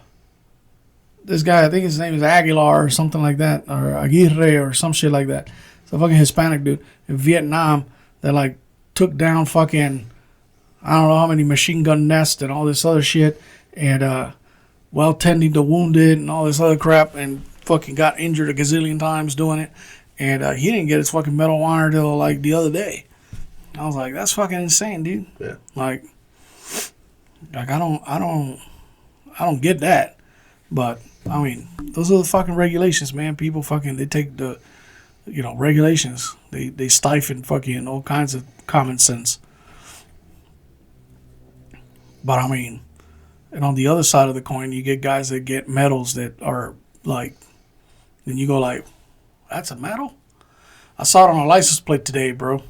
I think his name is Aguilar or something like that. Or Aguirre or some shit like that. It's a fucking Hispanic dude in Vietnam that, like, took down fucking... I don't know how many machine gun nests and all this other shit. And, well, tending the wounded and all this other crap. And fucking got injured a gazillion times doing it. And he didn't get his fucking Medal of Honor till, like, the other day. I was like, that's fucking insane, dude. Yeah. Like I don't I don't get that. But I mean, those are the fucking regulations, man. People fucking they take the regulations. They stifle fucking all kinds of common sense. But I mean, and on the other side of the coin, you get guys that get medals that are like, and you go like, that's a medal? I saw it on a license plate today, bro.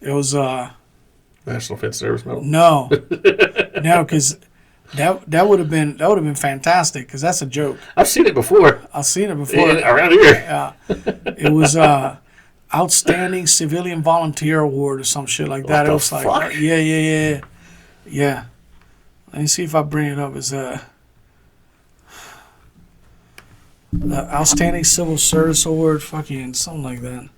It was National Defense Service Medal. no, no, because that would have been fantastic because that's a joke. I've seen it before. I've seen it before Around here. Yeah, it was outstanding civilian volunteer award or some shit like that. What It was the like, fuck? yeah. Let me see if I bring it up. It's outstanding civil service award, fucking something like that.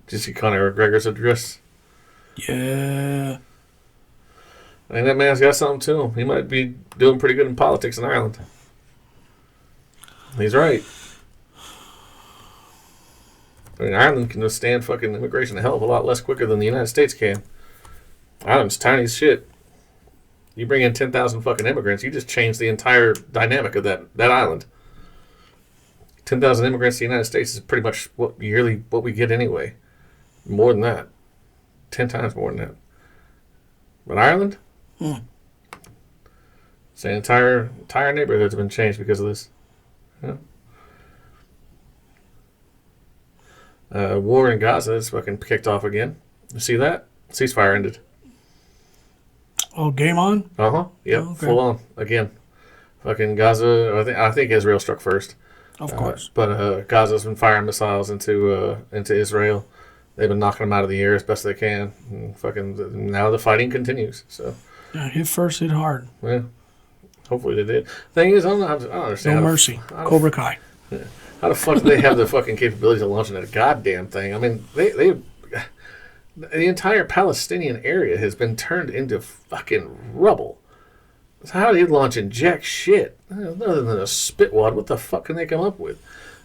Did you see Conor McGregor's address? Yeah. I think that man's got something to him. He might be doing pretty good in politics in Ireland. He's right. I mean, Ireland can withstand fucking immigration a hell of a lot less quicker than the United States can. Ireland's tiny as shit. You bring in 10,000 fucking immigrants, you just change the entire dynamic of that island. 10,000 immigrants to the United States is pretty much what we get anyway. More than that. 10 times more than that. But Ireland? It's an entire neighborhood's been changed because of this. Yeah. War in Gaza is fucking kicked off again. You see that? Ceasefire ended. Oh, game on? Uh-huh. Yep. Oh, okay. Full on. Again. Fucking Gaza, I think Israel struck first. Of course. But Gaza's been firing missiles into Israel. They've been knocking them out of the air as best they can. And fucking now the fighting continues. So Yeah, hit first, hit hard. yeah, hopefully they did. Thing is, I don't understand. No how mercy. Cobra Kai. How the fuck do they have the fucking capabilities of launching that goddamn thing? I mean, they the entire Palestinian area has been turned into fucking rubble. So how do you launch jack shit other than a spitwad? What the fuck can they come up with?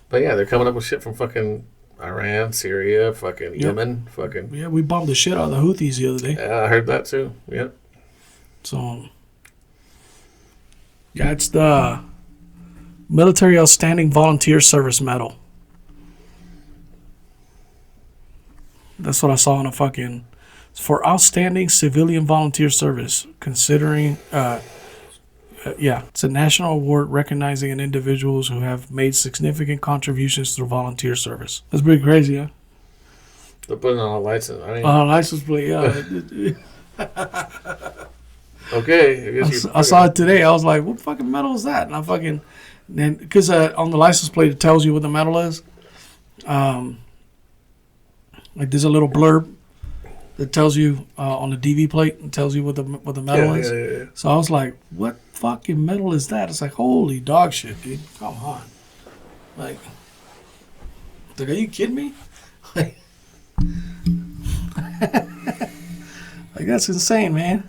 But yeah, they're coming up with shit from fucking Iran, Syria, fucking Yemen, fucking. Yeah, we bombed the shit out of the Houthis the other day. Yeah, I heard that too. Yep. So, yeah, it's the Military Outstanding Volunteer Service Medal. That's what I saw on a fucking. It's for outstanding civilian volunteer service, considering. It's a national award recognizing individuals who have made significant contributions through volunteer service. That's pretty crazy, huh? They're putting on a license. I mean, license plate, yeah. okay. I saw it today. I was like, what fucking medal is that? And I fucking. Then, because on the license plate, it tells you what the medal is. Like there's a little blurb that tells you on the DV plate and tells you what the medal is. Yeah. So I was like, what fucking medal is that? It's like, holy dog shit, dude. Come on. Like, are you kidding me? Like, like that's insane, man.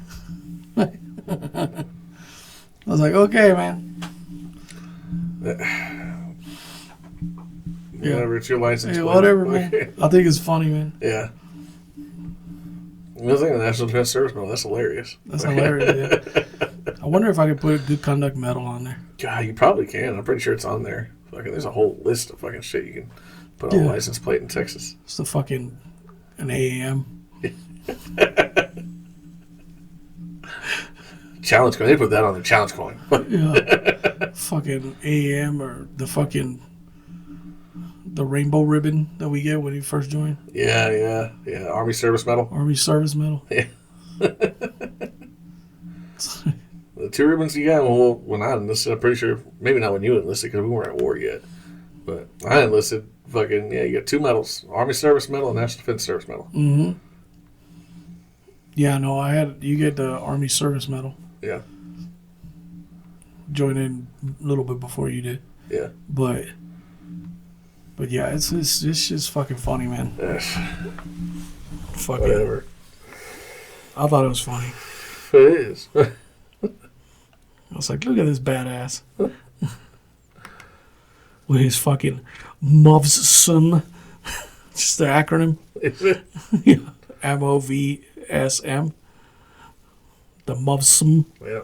I was like, okay, man. Whatever, it's your license. Hey, plate. whatever, man. I think it's funny, man. Yeah. Another thing, the National Defense Service Medal, that's hilarious. That's hilarious, yeah. I wonder if I could put a good conduct medal on there. God, you probably can. I'm pretty sure it's on there. Fucking, there's a whole list of fucking shit you can put on a license plate in Texas. It's the fucking an AAM. Challenge coin. They put that on the challenge coin. Yeah. Fucking AAM or the rainbow ribbon that we get when you first join. Yeah. Army Service Medal. Army Service Medal. Yeah. The two ribbons you got, well, when I enlisted, I'm pretty sure, maybe not when you enlisted because we weren't at war yet, but I enlisted, fucking, yeah, you got two medals, Army Service Medal and National Defense Service Medal. Mm-hmm. Yeah, no, you get the Army Service Medal. Yeah. Joined in a little bit before you did. Yeah. But yeah, it's just fucking funny, man. Fuck Whatever. it. I thought it was funny. It is. I was like, look at this badass. With his fucking MOVSM. Just the acronym. Is it? Yeah. MOVSM. The MOVSM. Yeah.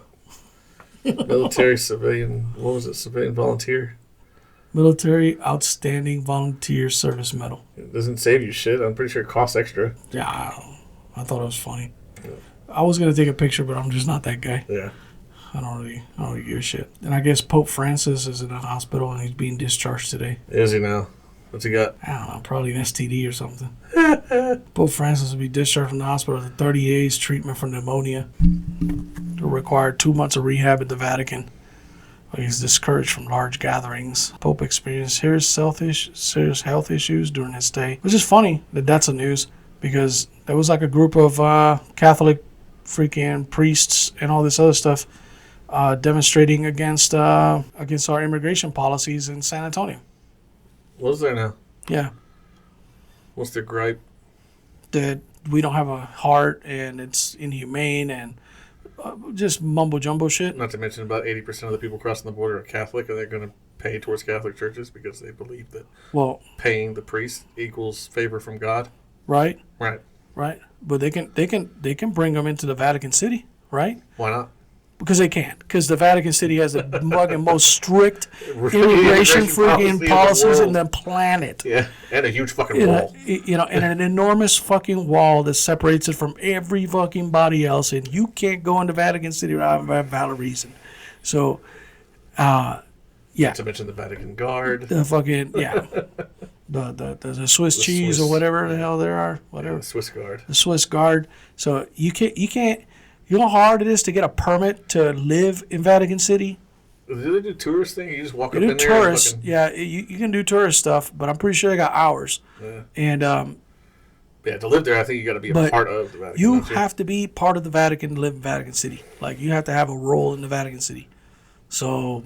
Military civilian. What was it? Civilian volunteer. Military Outstanding Volunteer Service Medal. It doesn't save you shit. I'm pretty sure it costs extra. Yeah, I thought it was funny. Yeah. I was gonna take a picture, but I'm just not that guy. Yeah. I don't really give a shit. And I guess Pope Francis is in a hospital and he's being discharged today. Is he now? What's he got? I don't know, probably an STD or something. Pope Francis will be discharged from the hospital after 30 days treatment for pneumonia. He'll require 2 months of rehab at the Vatican. He's discouraged from large gatherings. Pope experienced serious health issues during his stay. Which is funny that that's a news because there was like a group of Catholic freaking priests and all this other stuff demonstrating against our immigration policies in San Antonio. What's there now? Yeah. What's their gripe? That we don't have a heart and it's inhumane and just mumbo jumbo shit. Not to mention about 80% of the people crossing the border are Catholic and they're going to pay towards Catholic churches because they believe that paying the priest equals favor from God. Right. Right. Right. But they can bring them into the Vatican City, right? Why not? Because they can't. Because the Vatican City has the fucking most strict immigration freaking policies in the planet. Yeah, and a huge fucking wall. And an enormous fucking wall that separates it from every fucking body else. And you can't go into Vatican City without a valid reason. So, yeah. Not to mention the Vatican Guard. The fucking, yeah. The Swiss cheese or whatever the hell there are. Whatever. Yeah, the Swiss Guard. The Swiss Guard. So you can't. You know how hard it is to get a permit to live in Vatican City? Do they do tourist thing? You just walk up in there? Tourists, yeah, you can do tourist stuff, but I'm pretty sure they got hours. Yeah. And yeah, to live there, I think you got to be a part of the Vatican. You have to be part of the Vatican to live in Vatican City. Like you have to have a role in the Vatican City. So,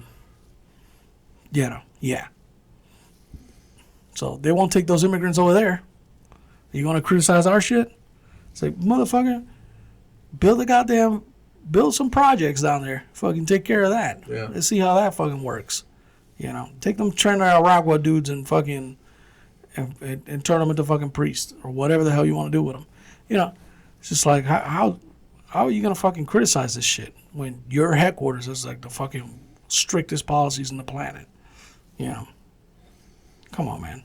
yeah. So they won't take those immigrants over there. You want to criticize our shit? It's like, motherfucker. Build some projects down there. Fucking take care of that. Yeah. Let's see how that fucking works. Take them Trinidad Aragua dudes and fucking and turn them into fucking priests or whatever the hell you want to do with them. It's just like how are you gonna fucking criticize this shit when your headquarters is like the fucking strictest policies on the planet? Come on, man.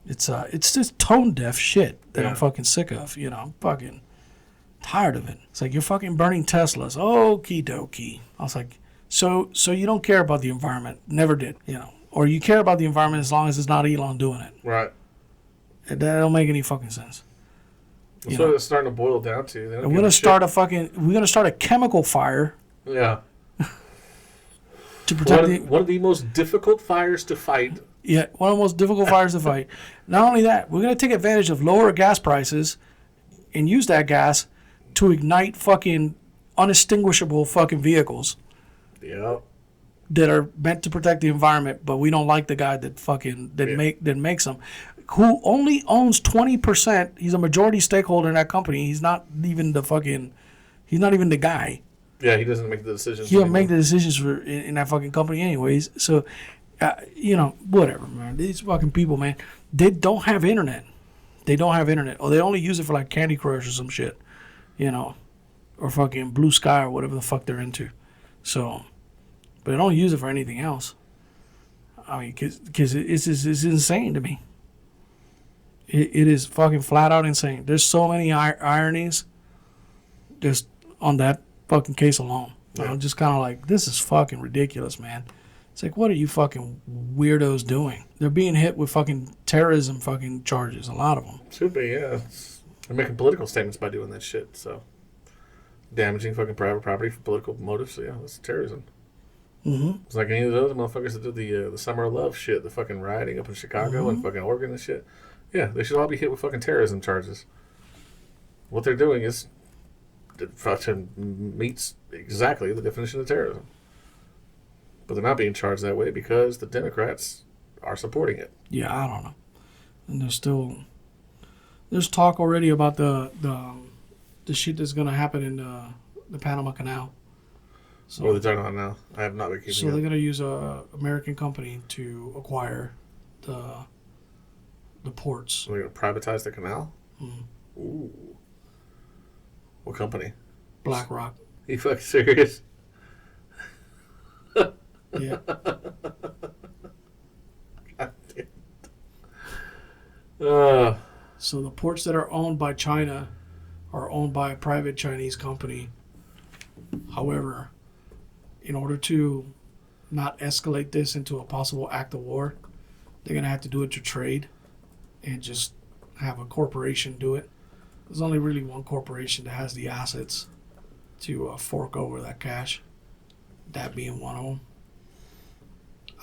It's just tone deaf shit that I'm fucking sick of. I'm fucking tired of it. It's like you're fucking burning Teslas. Okie dokie. I was like, so you don't care about the environment? Never did, or you care about the environment as long as it's not Elon doing it. Right. That don't make any fucking sense. That's what it's starting to boil down to. We're gonna start a chemical fire. Yeah. To protect one of the most difficult fires to fight. Yeah, one of the most difficult fires to fight. Not only that, we're gonna take advantage of lower gas prices and use that gas to ignite fucking unextinguishable fucking vehicles. Yeah. That are meant to protect the environment, but we don't like the guy that makes them, who only owns 20%. He's a majority stakeholder in that company. He's not even the guy. Yeah, he doesn't make the decisions. He doesn't make the decisions in that fucking company anyways. So, whatever, man. These fucking people, man, they don't have internet. Or they only use it for like Candy Crush or some shit. Or fucking Blue Sky or whatever the fuck they're into. So, but they don't use it for anything else. I mean, because it's insane to me. It is fucking flat out insane. There's so many ironies just on that fucking case alone. Yeah. I'm just kind of like, this is fucking ridiculous, man. It's like, what are you fucking weirdos doing? They're being hit with fucking terrorism fucking charges, a lot of them. Should be, yeah. They're making political statements by doing that shit, so. Damaging fucking private property for political motives, so yeah, that's terrorism. Mm-hmm. It's like any of those motherfuckers that did the Summer of Love shit, the fucking rioting up in Chicago and fucking Oregon and shit. Yeah, they should all be hit with fucking terrorism charges. What they're doing is fucking meets exactly the definition of terrorism. But they're not being charged that way because the Democrats are supporting it. Yeah, I don't know. And there's talk already about the shit that's gonna happen in the Panama Canal. So, What are they talking about now? I have not been keeping so they're up. going to use a American company to acquire the ports. So they're going to privatize the canal? Mm. Ooh. What company? BlackRock. You fucking serious? Yeah. God damn. Uh, So the ports that are owned by China are owned by a private Chinese company. However, in order to not escalate this into a possible act of war, they're going to have to do it to trade and just have a corporation do it. There's only really one corporation that has the assets to fork over that cash, that being one of them.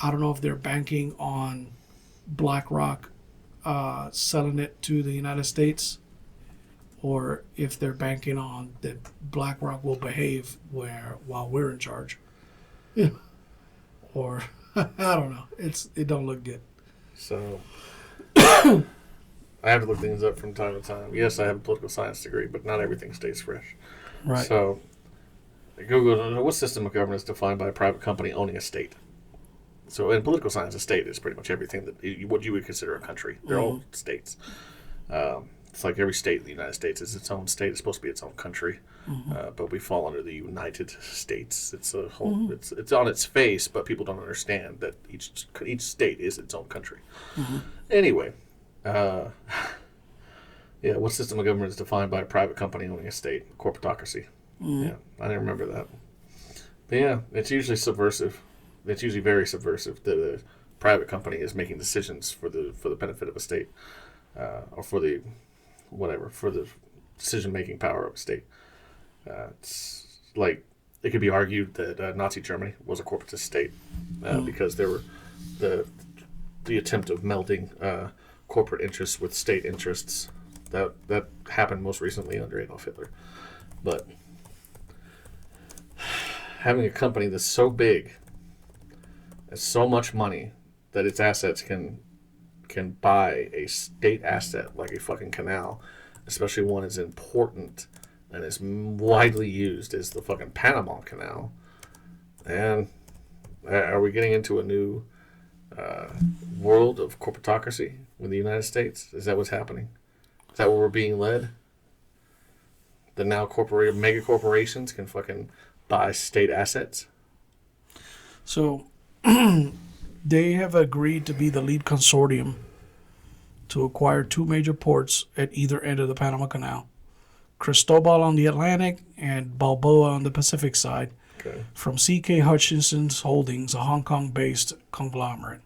I don't know if they're banking on BlackRock selling it to the United States, or if they're banking on that BlackRock will behave while we're in charge. Yeah. Or I don't know. It don't look good. so I have to look things up from time to time. Yes, I have a political science degree, but not everything stays fresh. Right. So Google, what system of government is defined by a private company owning a state? So in political science, a state is pretty much everything what you would consider a country. They're all states. It's like every state in the United States is its own state. It's supposed to be its own country, but we fall under the United States. It's a whole. It's on its face, but people don't understand that each state is its own country. Anyway, yeah, what system of government is defined by a private company owning a state? Corporatocracy. Yeah, I didn't remember that. But yeah, it's usually subversive. It's usually very subversive that a private company is making decisions for the benefit of a state, or for the decision-making power of a state. It's like it could be argued that Nazi Germany was a corporatist state because there were the attempt of melding corporate interests with state interests. That happened most recently under Adolf Hitler. But having a company that's so big, has so much money that its assets can buy a state asset like a fucking canal, especially one as important and as widely used as the fucking Panama Canal. And are we getting into a new world of corporatocracy in the United States? Is that what's happening? Is that where we're being led? The now mega corporations can fucking buy state assets? So they have agreed to be the lead consortium to acquire two major ports at either end of the Panama Canal. Cristobal on the Atlantic and Balboa on the Pacific side, from C.K. Hutchinson's Holdings, a Hong Kong-based conglomerate.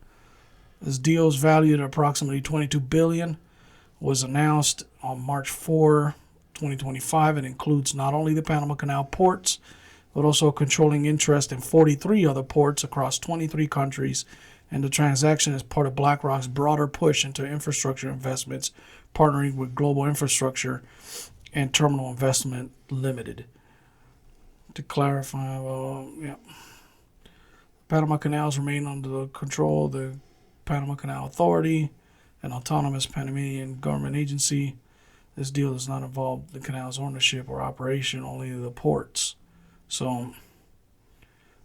This deal is valued at approximately $22 billion, was announced on March 4, 2025, and includes not only the Panama Canal ports, but also controlling interest in 43 other ports across 23 countries, and the transaction is part of BlackRock's broader push into infrastructure investments, partnering with Global Infrastructure and Terminal Investment Limited. To clarify, Panama Canals remain under the control of the Panama Canal Authority, an autonomous Panamanian government agency. This deal does not involve the canal's ownership or operation, only the ports. So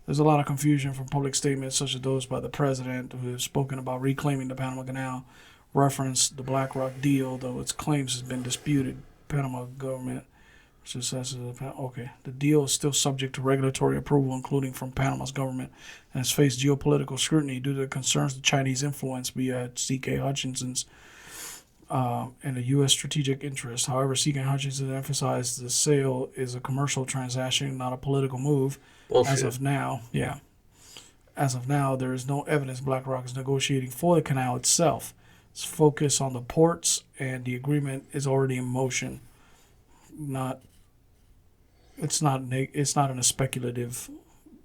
there's a lot of confusion from public statements such as those by the president, who have spoken about reclaiming the Panama Canal, reference the BlackRock deal, though its claims has been disputed. Panama government the deal is still subject to regulatory approval, including from Panama's government, and has faced geopolitical scrutiny due to the concerns of Chinese influence via C.K. Hutchinson's and the U.S. strategic interest. However, C.K. Hutchinson emphasized the sale is a commercial transaction, not a political move. Bullshit. As of now, there is no evidence BlackRock is negotiating for the canal itself. It's focused on the ports, and the agreement is already in motion. It's not in a speculative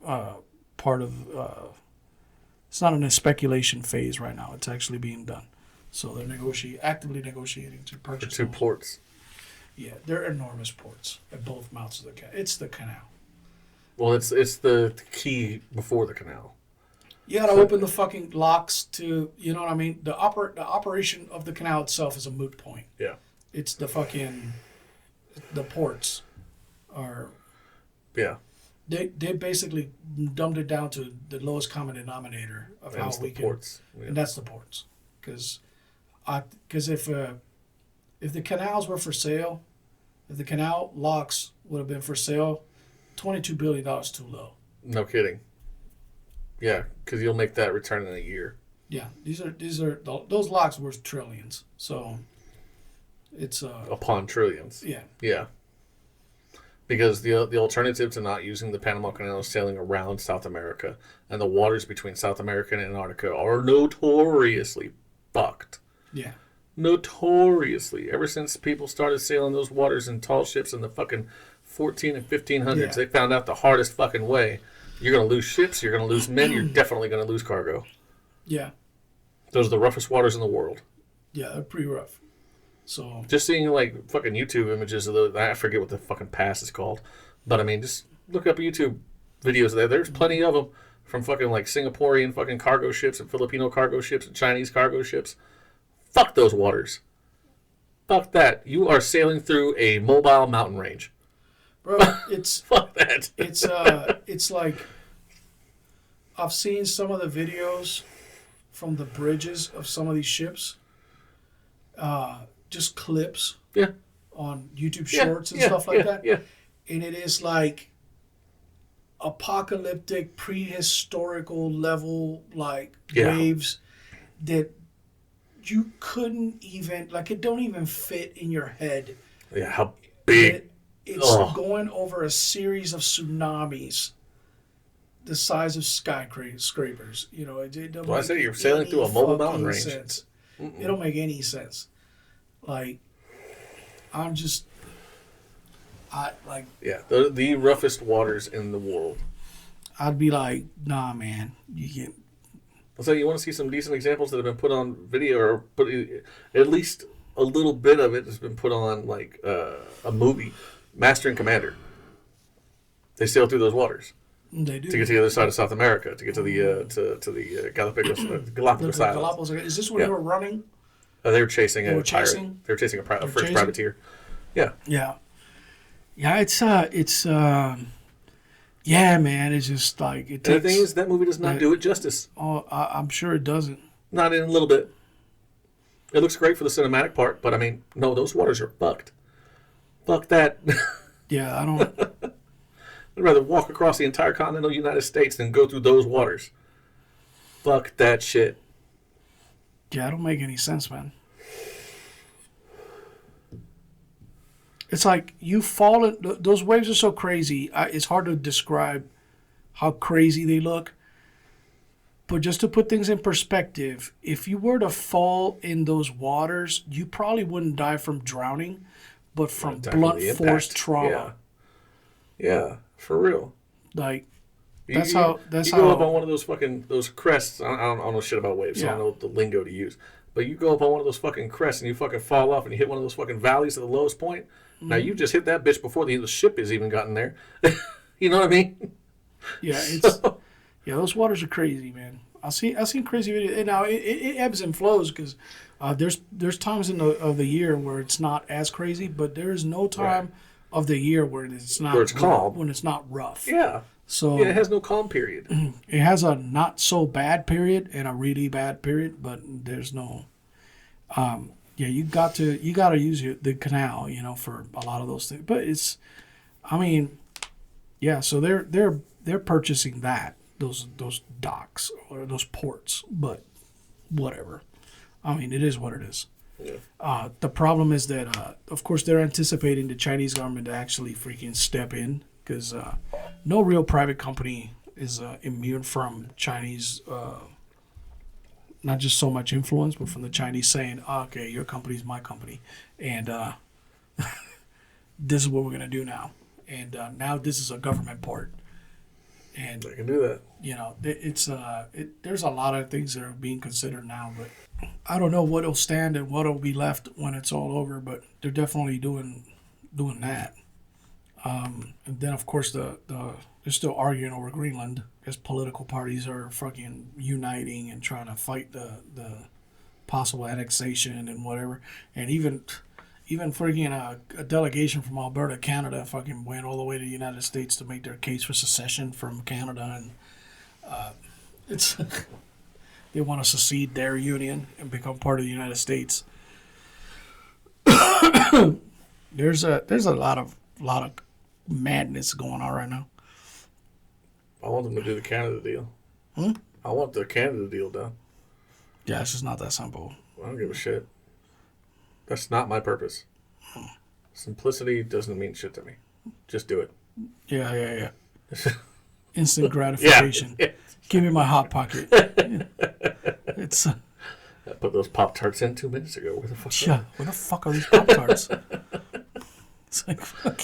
part of. It's not in a speculation phase right now. It's actually being done. So they're actively negotiating to purchase two ports. Yeah, they're enormous ports at both mouths of the canal. It's the canal. Well, it's the key before the canal. You gotta open the fucking locks to, you know what I mean? The operation of the canal itself is a moot point. Yeah. It's the ports are. Yeah. They basically dumbed it down to the lowest common denominator of And how it's we the can, ports. Yeah. and that's the ports. Because if the canals were for sale, if the canal locks would have been for sale, $22 billion too low. No kidding. Yeah, because you'll make that return in a year. Yeah, those locks worth trillions. So it's Upon trillions. yeah. Yeah. Because the alternative to not using the Panama Canal is sailing around South America, and the waters between South America and Antarctica are notoriously fucked. Yeah. Notoriously. Ever since people started sailing those waters in tall ships in the fucking 14 and 1500s, Yeah. they found out the hardest fucking way. You're going to lose ships, you're going to lose men, you're definitely going to lose cargo. Yeah. Those are the roughest waters in the world. Yeah, they're pretty rough. So Just seeing like fucking YouTube images of the, I forget what the fucking pass is called, but I mean, just look up YouTube videos there. There's plenty of them from fucking like Singaporean fucking cargo ships and Filipino cargo ships and Chinese cargo ships. Fuck those waters. Fuck that. You are sailing through a mobile mountain range. bro, it's Fuck that. it's like I've seen some of the videos from the bridges of some of these ships. Just clips Yeah. on YouTube Yeah, Shorts and yeah, stuff like yeah, that. Yeah. And it is like apocalyptic, prehistorical level, like Yeah. waves that you couldn't even, like, it don't even fit in your head. Yeah. How big? It's Ugh. going over a series of tsunamis the size of skyscrapers. You know, it don't Well, I make said you're sailing any through a mobile mountain fucking range. sense. It don't make any sense. Like, I'm just, Yeah. The roughest waters in the world. I'd be like, nah, man, you can't. So you want to see some decent examples that have been put on video, or put at least a little bit of it has been put on like a movie, Master and Commander. They sail through those waters They do. to get to the other side of South America, to get to the Galapagos Islands. Galapagos. Is this when Yeah. they were running? They were chasing They a were pirate. chasing? They were chasing a French chasing? privateer. Yeah. Yeah. Yeah, yeah, man, it's just like, it And the takes, thing is, that movie does not do it justice. oh, I'm sure it doesn't. Not in a little bit. It looks great for the cinematic part, but I mean, no, those waters are fucked. Fuck that. Yeah, I don't, I'd rather walk across the entire continental United States than go through those waters. Fuck that shit. yeah, it don't make any sense, man. It's like you fall in, those waves are so crazy. It's hard to describe how crazy they look. But just to put things in perspective, if you were to fall in those waters, you probably wouldn't die from drowning, but from Die from blunt the force impact. trauma. Yeah, for real. Like, You That's go how- up on one of those fucking those crests. I don't know shit about waves, so I Yeah. don't know the lingo to use. But you go up on one of those fucking crests and you fucking fall off and you hit one of those fucking valleys at the lowest point. Now you just hit that bitch before the ship has even gotten there. You know what I mean? yeah, it's yeah, those waters are crazy, man. I've seen crazy videos. And now it ebbs and flows because there's times of the year where it's not as crazy, but there is no time of the year where it's not Where it's calm. when it's not rough. Yeah. So Yeah, it has no calm period. it has a not so bad period and a really bad period, but there's no. Yeah, you got to use the canal, for a lot of those things. But it's, I mean, yeah. So they're purchasing those docks or those ports, but whatever. I mean, it is what it is. Yeah. The problem is that, of course, they're anticipating the Chinese government to actually freaking step in because no real private company is immune from Chinese, not just so much influence, but from the Chinese saying, okay, your company's my company. And this is what we're going to do now. And now this is a government port. And I can do that. there's a lot of things that are being considered now, but I don't know what'll stand and what'll be left when it's all over. But they're definitely doing that. And then of course they're still arguing over Greenland because political parties are fucking uniting and trying to fight the possible annexation and whatever. And even even freaking a delegation from Alberta, Canada, fucking went all the way to the United States to make their case for secession from Canada, and it's they want to secede their union and become part of the United States. There's a lot of madness going on right now. I want them to do the Canada deal. I want the Canada deal done. Yeah, it's just not that simple. I don't give a shit. That's not my purpose. Simplicity doesn't mean shit to me. Just do it. Yeah. Instant gratification. Yeah. Give me my Hot Pocket. It's. I put those Pop-Tarts in 2 minutes ago. Where the fuck? Yeah, where the fuck are these Pop-Tarts? It's like fuck.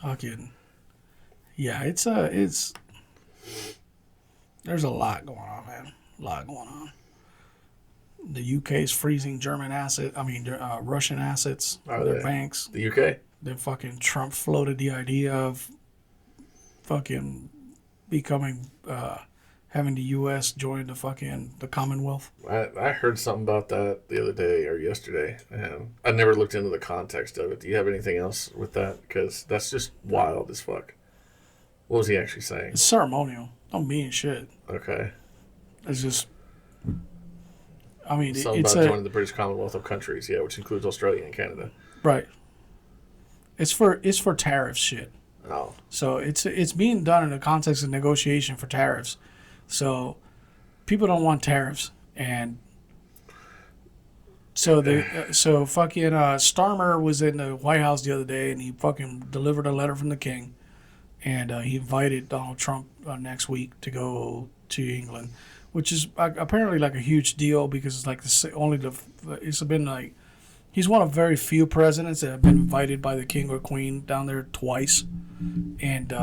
Fucking. Yeah, it's there's a lot going on, man. A lot going on. The UK is freezing Russian assets, their banks. The UK? Then fucking Trump floated the idea of fucking becoming, having the US join the Commonwealth. I heard something about that the other day or yesterday, and I never looked into the context of it. Do you have anything else with that? Because that's just wild as fuck. What was he actually saying? It's ceremonial. Don't mean shit. Okay. It's just. I mean, something it's about joining the British Commonwealth of countries, yeah, which includes Australia and Canada. Right. It's for tariff shit. Oh. So it's being done in the context of negotiation for tariffs. So people don't want tariffs, and so fucking Starmer was in the White House the other day, and he fucking delivered a letter from the king, and he invited Donald Trump next week to go to England, which is apparently like a huge deal because it's like it's been like he's one of very few presidents that have been invited by the king or queen down there twice, and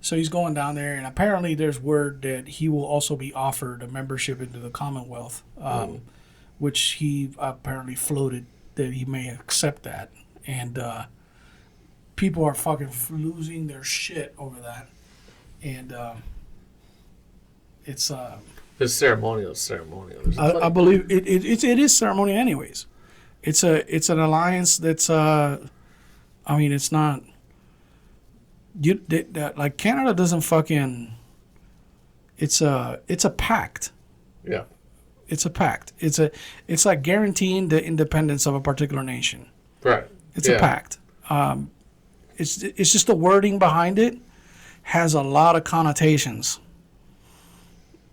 so he's going down there, and apparently there's word that he will also be offered a membership into the Commonwealth, which he apparently floated that he may accept that, and people are fucking losing their shit over that, and it's ceremonial. I believe it is ceremonial anyways. It's an alliance that's it's not like Canada doesn't fucking it's a pact. Yeah. It's a pact. It's like guaranteeing the independence of a particular nation. Right. It's a pact. It's just the wording behind it has a lot of connotations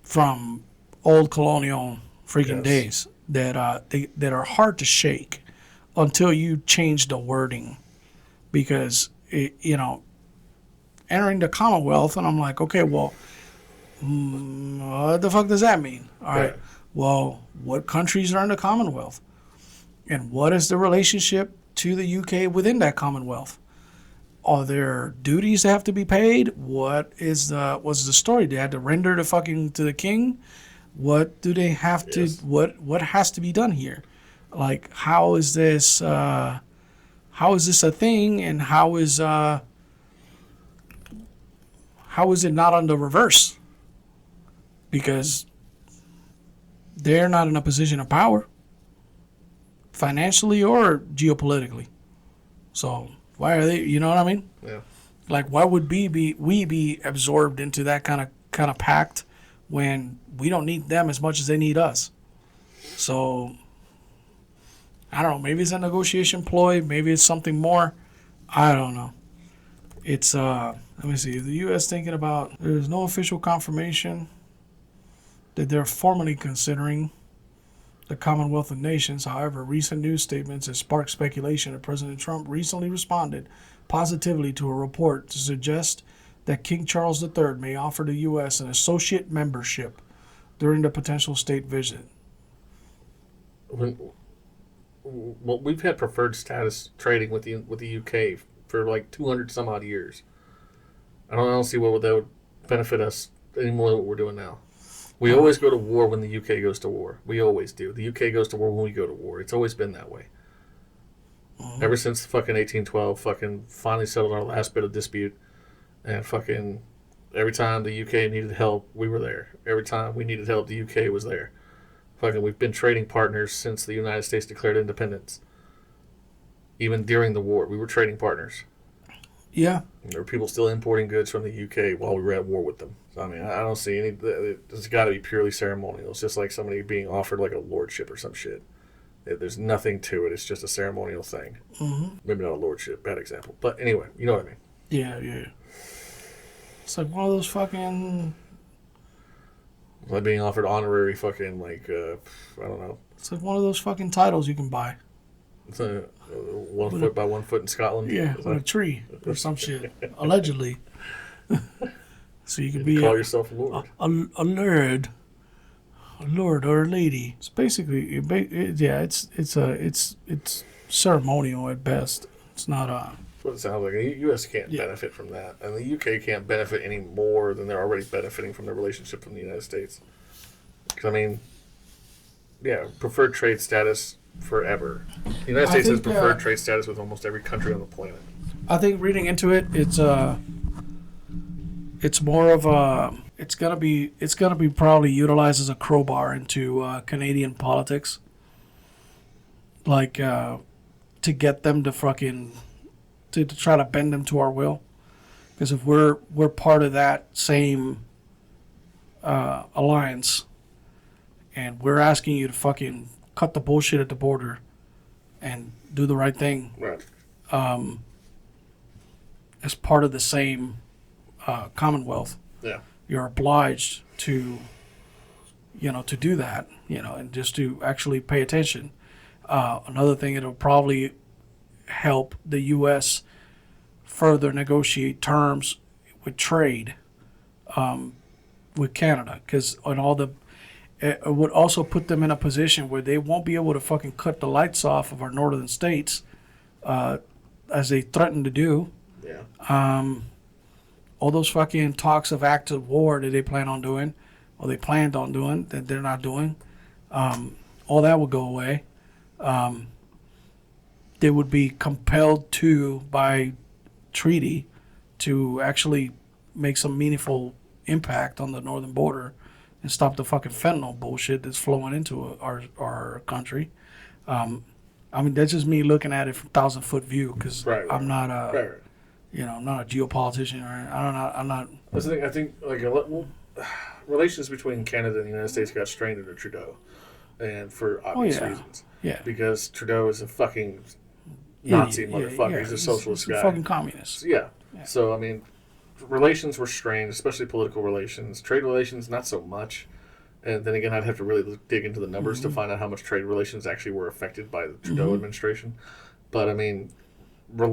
from old colonial freaking days that are hard to shake until you change the wording, because entering the Commonwealth, and I'm like, okay, well, what the fuck does that mean? All right, well, what countries are in the Commonwealth, and what is the relationship to the UK within that Commonwealth? Are there duties that have to be paid? What's the story? They had to render to the king? What do they have to? What has to be done here? Like, how is this a thing? And how is it not on the reverse? Because they're not in a position of power, financially or geopolitically. So why are they? You know what I mean? Yeah. Like, why would we be absorbed into that kind of pact when we don't need them as much as they need us? So I don't know. Maybe it's a negotiation ploy. Maybe it's something more. I don't know. It's let me see. The U.S. thinking about. There's no official confirmation that they're formally considering the Commonwealth of Nations. However, recent news statements have sparked speculation that President Trump recently responded positively to a report to suggest that King Charles III may offer the U.S. an associate membership during the potential state visit. Well, we've had preferred status trading with the UK for like 200 some odd years. I don't see what that would benefit us any more than what we're doing now. We always go to war when the UK goes to war. We always do. The UK goes to war when we go to war. It's always been that way. Ever since fucking 1812, fucking finally settled our last bit of dispute, and fucking every time the UK needed help, we were there. Every time we needed help, the UK was there. Fucking, we've been trading partners since the United States declared independence. Even during the war, we were trading partners. Yeah. And there were people still importing goods from the UK while we were at war with them. So, I mean, I don't see any. It's got to be purely ceremonial. It's just like somebody being offered like a lordship or some shit. There's nothing to it. It's just a ceremonial thing. Mm-hmm. Maybe not a lordship. Bad example. But anyway, you know what I mean. Yeah. It's like one of those fucking... Like being offered honorary fucking, like, I don't know. It's like one of those fucking titles you can buy. It's 1 foot by 1 foot in Scotland. Yeah, on a tree or some shit. Allegedly. So you can be call yourself a lord. A lord. A lord or a lady. It's basically, it's ceremonial at best. It's not a... That's what it sounds like. The U.S. can't benefit from that. And the U.K. can't benefit any more than they're already benefiting from their relationship from the United States. Because, I mean, yeah, preferred trade status forever. The United States has preferred trade status with almost every country on the planet. I think reading into it, it's more of a... It's gonna be probably utilized as a crowbar into Canadian politics. Like, to get them to fucking... To try to bend them to our will, because if we're part of that same alliance, and we're asking you to fucking cut the bullshit at the border and do the right thing, right? As part of the same Commonwealth, yeah, you're obliged to, to do that, and just to actually pay attention. Another thing, it'll probably help the U.S. further negotiate terms with trade with Canada, because it would also put them in a position where they won't be able to fucking cut the lights off of our northern states as they threaten to do. Yeah. All those fucking talks of active war that they plan on doing, or they planned on doing, that they're not doing, all that will go away. They would be compelled to, by treaty, to actually make some meaningful impact on the northern border and stop the fucking fentanyl bullshit that's flowing into our country. I mean, that's just me looking at it from 1,000-foot view, because I'm not I'm not a geopolitician, or I'm not. That's the thing. I think relations between Canada and the United States got strained under Trudeau, and for obvious reasons. Yeah. Because Trudeau is a fucking Nazi motherfucker. He's a socialist guy. He's a fucking communist. Yeah. So, I mean, relations were strained, especially political relations. Trade relations, not so much. And then again, I'd have to really dig into the numbers to find out how much trade relations actually were affected by the Trudeau administration. But, I mean, real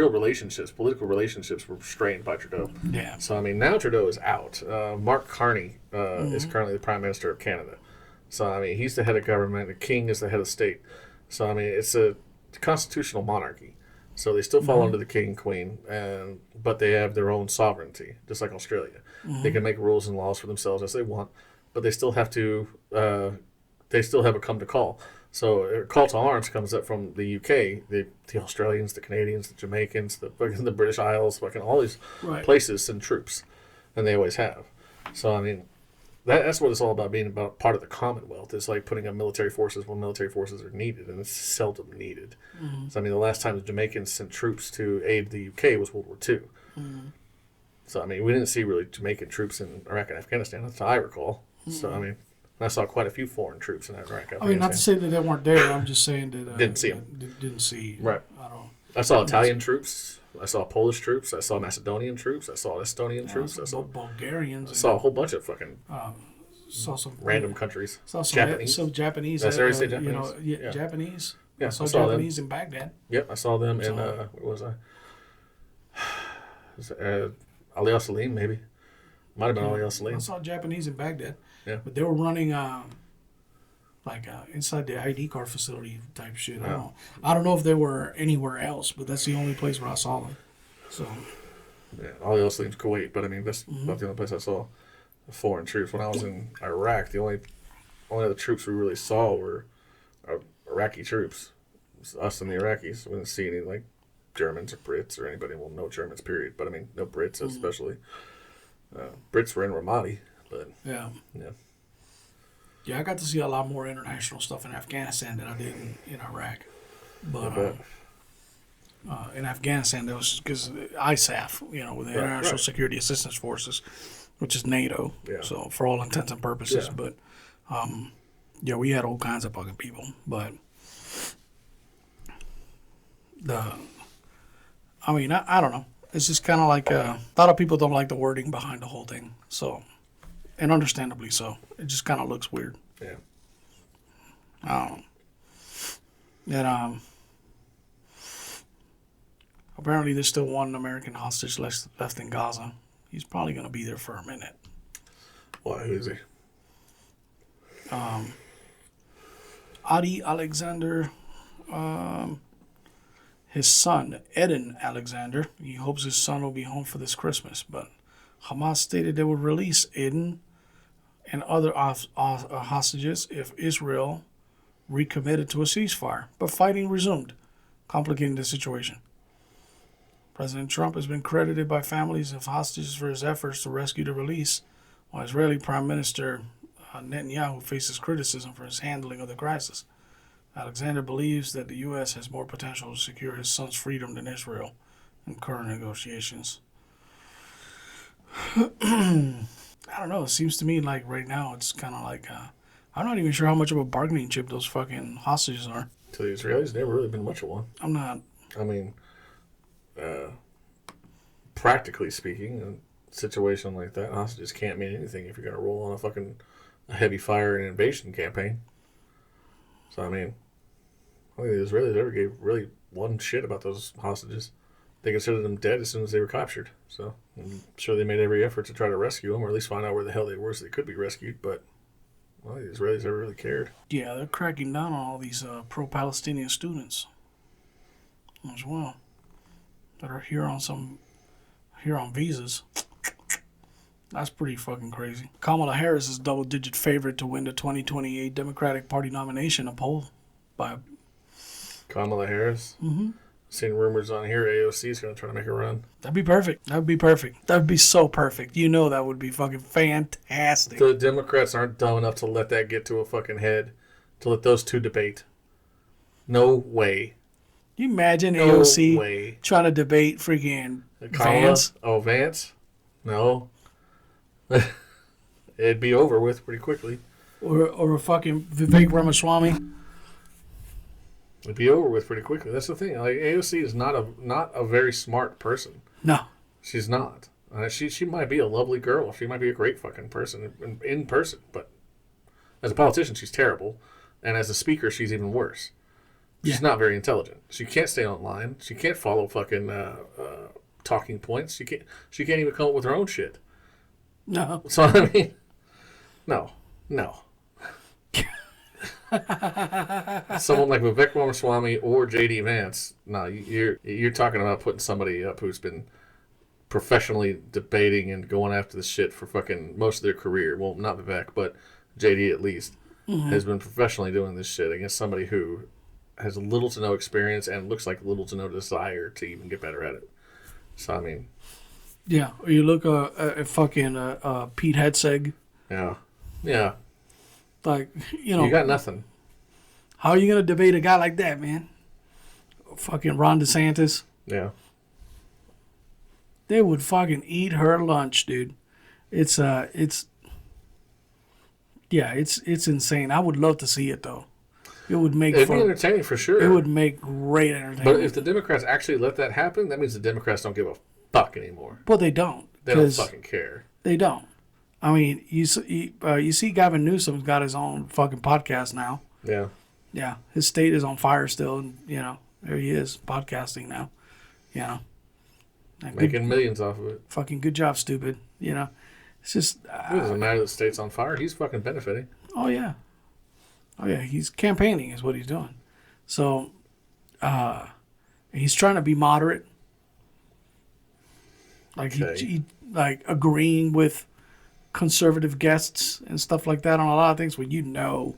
relationships, political relationships were strained by Trudeau. Yeah. So, I mean, now Trudeau is out. Mark Carney is currently the Prime Minister of Canada. So, I mean, he's the head of government. The king is the head of state. So, I mean, it's a constitutional monarchy. So they still fall under the king and queen, but they have their own sovereignty, just like Australia. They can make rules and laws for themselves as they want, but they still have to. They still have a come to call. So a call to arms comes up from the UK, the Australians, the Canadians, the Jamaicans, the British Isles, fucking all these places send troops, and they always have. So I mean, that's what it's all about, being about part of the Commonwealth. It's like putting up military forces when military forces are needed, and it's seldom needed. So I mean, the last time the Jamaicans sent troops to aid the UK was World War II. So I mean, we didn't see really Jamaican troops in Iraq and Afghanistan, that's what I recall. So I mean, I saw quite a few foreign troops in Iraq and Afghanistan. I mean, not to say that they weren't there. I'm just saying that didn't see them. Didn't see. Right. I saw Italian troops. I saw Polish troops. I saw Macedonian troops. I saw Estonian troops. I saw Bulgarians. I saw a whole bunch of fucking saw some random countries. Saw some Japanese. Some Japanese. Japanese. Japanese. Yeah, I saw Japanese in Baghdad. Yep, I saw them in where was I? Ali Al Salim, maybe. Might have been Ali Al Salim. I saw Japanese in Baghdad. Yeah, but they were running inside the ID card facility type shit. Yeah. I don't know if they were anywhere else, but that's the only place where I saw them. So. Yeah, Ali Al Salim's Kuwait, but I mean that's not the only place I saw foreign troops. When I was in Iraq, the only other troops we really saw were Iraqi troops. It was us and the Iraqis. We didn't see any like Germans or Brits or anybody. Well, no Germans, period. But I mean, no Brits especially. Brits were in Ramadi, but yeah. Yeah, I got to see a lot more international stuff in Afghanistan than I did in Iraq. I But bet. in Afghanistan, there was because ISAF, with the International Right. Security Assistance Forces, which is NATO. Yeah. So for all intents and purposes, Yeah. but yeah, we had all kinds of fucking people. But I don't know. It's just kind of like a lot of people don't like the wording behind the whole thing. So, and understandably so. It just kind of looks weird. Yeah. I don't know. And apparently there's still one American hostage left in Gaza. He's probably going to be there for a minute. Why? Who is he? Adi Alexander, his son, Eden Alexander, he hopes his son will be home for this Christmas. But Hamas stated they would release Eden and other hostages if Israel recommitted to a ceasefire. But fighting resumed, complicating the situation. President Trump has been credited by families of hostages for his efforts to rescue the release, while Israeli Prime Minister Netanyahu faces criticism for his handling of the crisis. Alexander believes that the U.S. has more potential to secure his son's freedom than Israel in current negotiations. I don't know. It seems to me like right now it's kind of like I'm not even sure how much of a bargaining chip those fucking hostages are. To the Israelis, never really been much of one. I'm not. I mean, practically speaking, a situation like that, hostages can't mean anything if you're going to roll on a heavy fire and invasion campaign. So, I mean, I don't think the Israelis ever gave really one shit about those hostages. They considered them dead as soon as they were captured. So, I'm sure they made every effort to try to rescue them, or at least find out where the hell they were so they could be rescued, but I don't think the Israelis ever really cared. Yeah, they're cracking down on all these pro-Palestinian students as well that are here on visas. That's pretty fucking crazy. Kamala Harris is double-digit favorite to win the 2028 Democratic Party nomination, a poll by Kamala Harris? Mm-hmm. Seen rumors on here AOC is going to try to make a run. That'd be perfect. That'd be perfect. That'd be so perfect. You know that would be fucking fantastic. The Democrats aren't dumb enough to let that get to a fucking head, to let those two debate. No way. Can you imagine No AOC way. trying to debate freaking Kamala? Vance? Oh, Vance? No. It'd be over with pretty quickly. Or a fucking Vivek Ramaswamy? It'd be over with pretty quickly. That's the thing. Like, AOC is not a very smart person. No. She's not. She might be a lovely girl. She might be a great fucking person in person, but as a politician, she's terrible. And as a speaker, she's even worse. She's not very intelligent. She can't stay online. She can't follow fucking talking points. She can't even come up with her own shit. No. So I mean, no. Someone like Vivek Ramaswamy or J.D. Vance. No, you're talking about putting somebody up who's been professionally debating and going after this shit for fucking most of their career. Well, not Vivek, but J.D. at least has been professionally doing this shit against somebody who has little to no experience and looks like little to no desire to even get better at it. So I mean, Yeah. Or you look at fucking Pete Hegseth. yeah. Like, you got nothing. How are you going to debate a guy like that, man? Fucking Ron DeSantis. Yeah. They would fucking eat her lunch, dude. It's insane. I would love to see it, though. It would make It'd be entertaining for sure. It would make great entertainment. But if the Democrats actually let that happen, that means the Democrats don't give a fuck anymore. Well, they don't. They don't fucking care. They don't. I mean, you see Gavin Newsom's got his own fucking podcast now. Yeah. Yeah. His state is on fire still, and, there he is, podcasting now. Making millions off of it. Fucking good job, stupid. It's just... It doesn't matter that the state's on fire. He's fucking benefiting. Oh, yeah. He's campaigning is what he's doing. So, he's trying to be moderate. Like, Okay. he agreeing with conservative guests and stuff like that on a lot of things when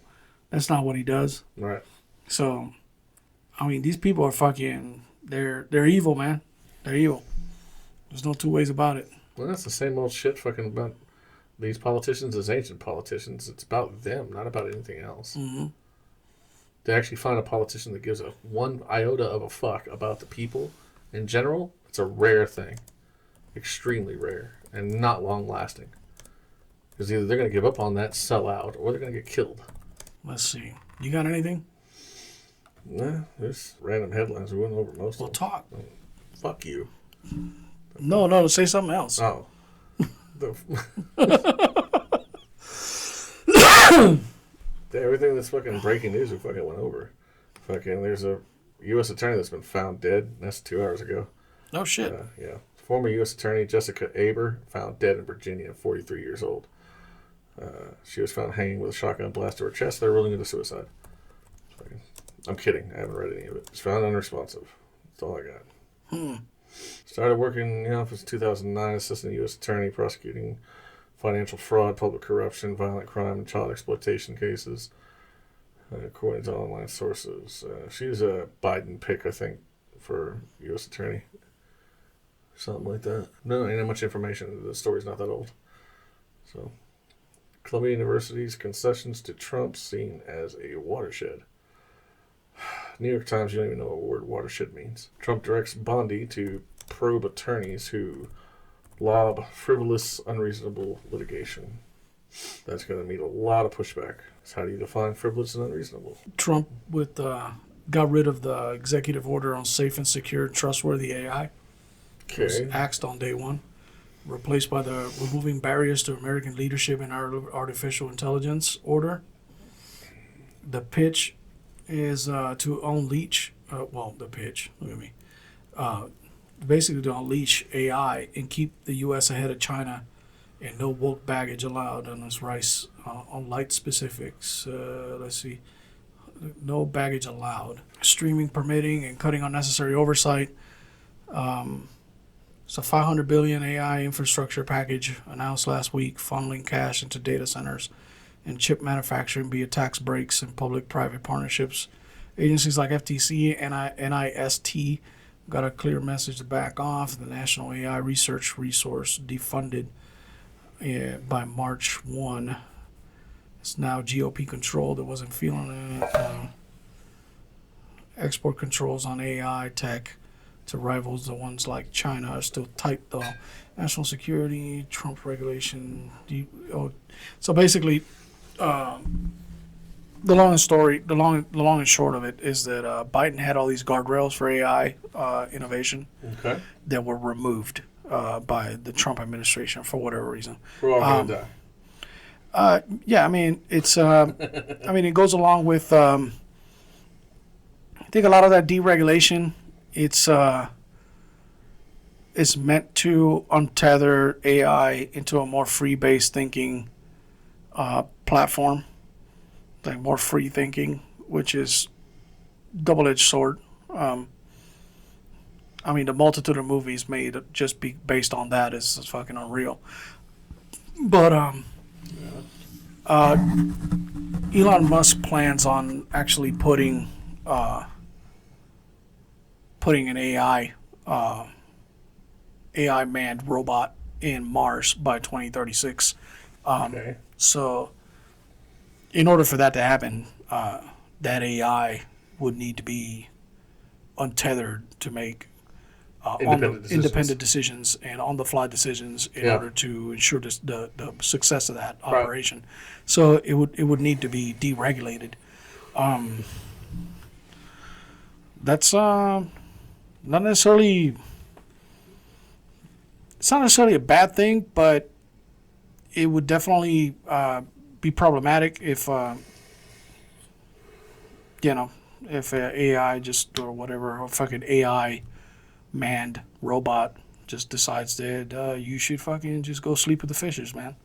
that's not what he does. Right. So, I mean, these people are fucking... They're evil, man. They're evil. There's no two ways about it. Well, that's the same old shit fucking about these politicians as ancient politicians. It's about them, not about anything else. Mm-hmm. To actually find a politician that gives a one iota of a fuck about the people in general, it's a rare thing. Extremely rare. And not long lasting. Because either they're going to give up on that, sell out, or they're going to get killed. Let's see. You got anything? Nah, there's random headlines. We went over most We'll of them. talk. Fuck you. No, say something else. Oh. Everything that's fucking breaking news we fucking went over. Fucking, there's a U.S. attorney that's been found dead. That's 2 hours ago. Oh, shit. Yeah. Former U.S. attorney Jessica Aber found dead in Virginia, 43 years old. She was found hanging with a shotgun blast to her chest. They're ruling it a suicide. I'm kidding. I haven't read any of it. It's found unresponsive. That's all I got. Started working in the office in 2009, assistant U.S. attorney prosecuting financial fraud, public corruption, violent crime, and child exploitation cases, according to online sources. She's a Biden pick, I think, for U.S. attorney. Something like that. No, ain't that much information. The story's not that old. So, Columbia University's concessions to Trump seen as a watershed. New York Times, you don't even know what word watershed means. Trump directs Bondi to probe attorneys who lob frivolous, unreasonable litigation. That's going to meet a lot of pushback. So how do you define frivolous and unreasonable? Trump got rid of the executive order on safe and secure, trustworthy AI. It was axed on day one, replaced by the removing barriers to American leadership in our artificial intelligence order. The pitch is to unleash, basically to unleash AI and keep the U.S. ahead of China, and no woke baggage allowed on this rice on light specifics. Let's see, no baggage allowed. Streaming permitting and cutting unnecessary oversight. It's a $500 billion AI infrastructure package announced last week, funneling cash into data centers and chip manufacturing via tax breaks and public-private partnerships. Agencies like FTC and NIST got a clear message to back off. The National AI Research Resource defunded by March 1. It's now GOP controlled. It wasn't feeling it. Export controls on AI tech to rivals the ones like China are still tight, though. National security, Trump regulation. So basically, the long and short of it is that Biden had all these guardrails for AI innovation that were removed by the Trump administration for whatever reason. We're all gonna die. Yeah, I mean it's. It goes along with. I think a lot of that deregulation. It's meant to untether AI into a more free-based thinking platform, like more free thinking, which is double-edged sword. The multitude of movies made just be based on that is fucking unreal. But Elon Musk plans on actually putting an AI manned robot in Mars by 2036. So, in order for that to happen, that AI would need to be untethered to make independent decisions and on-the-fly decisions in order to ensure the success of that operation. So it would need to be deregulated. That's not necessarily. It's not necessarily a bad thing, but it would definitely be problematic if AI just or whatever, or fucking AI manned robot just decides that you should fucking just go sleep with the fishes, man.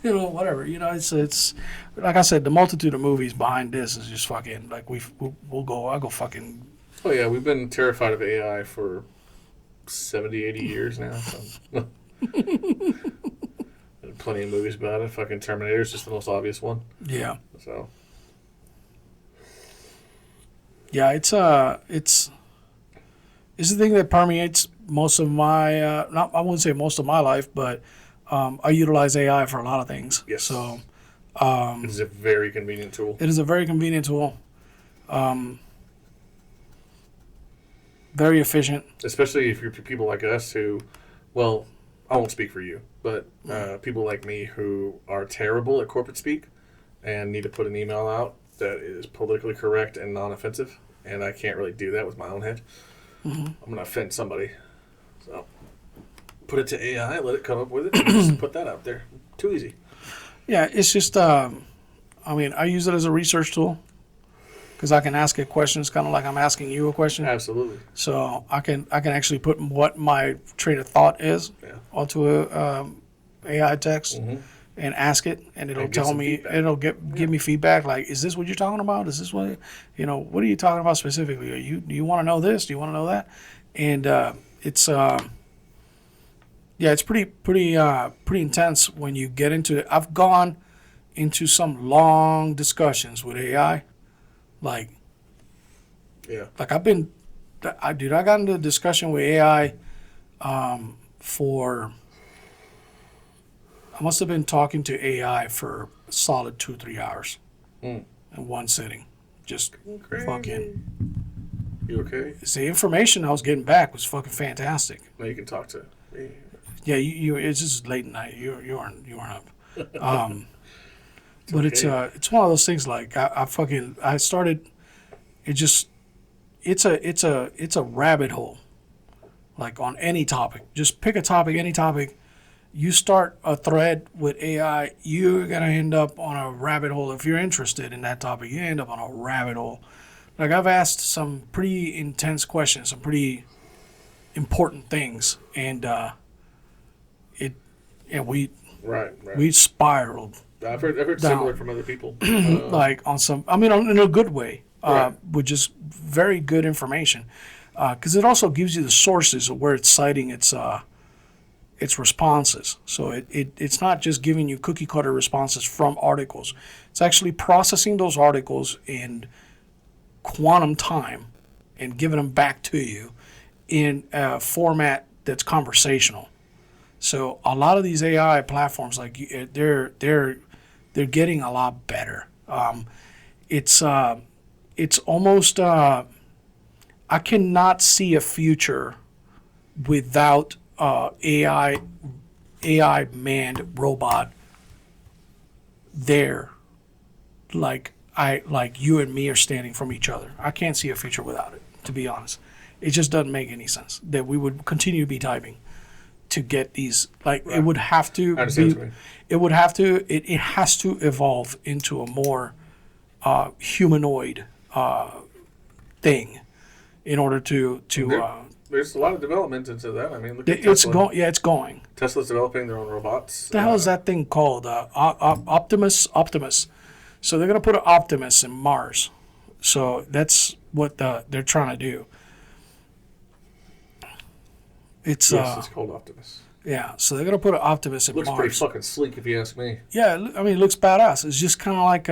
Whatever. It's like I said, the multitude of movies behind this is just fucking like I'll go fucking. Oh yeah, we've been terrified of AI for 70, 80 years now. So. Plenty of movies about it. Fucking Terminator's just the most obvious one. Yeah. So. Yeah, it's the thing that permeates most of my I wouldn't say most of my life, but I utilize AI for a lot of things. Yes. So it is a very convenient tool. it is a very convenient tool. Very efficient. Especially if you're people like us who, well, I won't speak for you, but people like me who are terrible at corporate speak and need to put an email out that is politically correct and non-offensive, and I can't really do that with my own head. Mm-hmm. I'm going to offend somebody. So put it to AI, let it come up with it, and just put that out there. Too easy. Yeah, it's just, I use it as a research tool because I can ask it questions kind of like I'm asking you a question. Absolutely. So I can actually put what my train of thought is onto a AI text and ask it, and it'll tell me, feedback. It'll give me feedback like, is this what you're talking about? Is this what, what are you talking about specifically? Do you want to know this? Do you want to know that? And it's pretty intense when you get into it. I've gone into some long discussions with AI, like I got into a discussion with AI for. I must have been talking to AI for a solid 2-3 hours in one sitting. Just fucking. You okay? The information I was getting back was fucking fantastic. Now you can talk to me. Yeah, you. It's just late at night. You aren't up. But okay. It's one of those things. Like I started. It's a rabbit hole. Like on any topic, just pick a topic, any topic. You start a thread with AI, you're going to end up on a rabbit hole. If you're interested in that topic, you end up on a rabbit hole. Like I've asked some pretty intense questions, some pretty important things, and we spiraled. I've heard similar from other people. Like on some, in a good way, with just very good information. Because it also gives you the sources of where it's citing its responses. So it's not just giving you cookie cutter responses from articles. It's actually processing those articles in quantum time and giving them back to you in a format that's conversational. So a lot of these AI platforms, like they're getting a lot better. It's almost I cannot see a future without AI manned robot there, like you and me are standing from each other. I can't see a future without it, to be honest. It just doesn't make any sense that we would continue to be typing to get these. Like it would have to be. It has to evolve into a more humanoid thing in order to. There's a lot of development into that. Look at Tesla. It's going. Tesla's developing their own robots. What the hell is that thing called? Optimus. So they're going to put an Optimus in Mars. So that's what they're trying to do. It's called Optimus. Yeah, so they're going to put an Optimus in Mars. Looks pretty fucking sleek, if you ask me. Yeah, it looks badass. It's just kind of like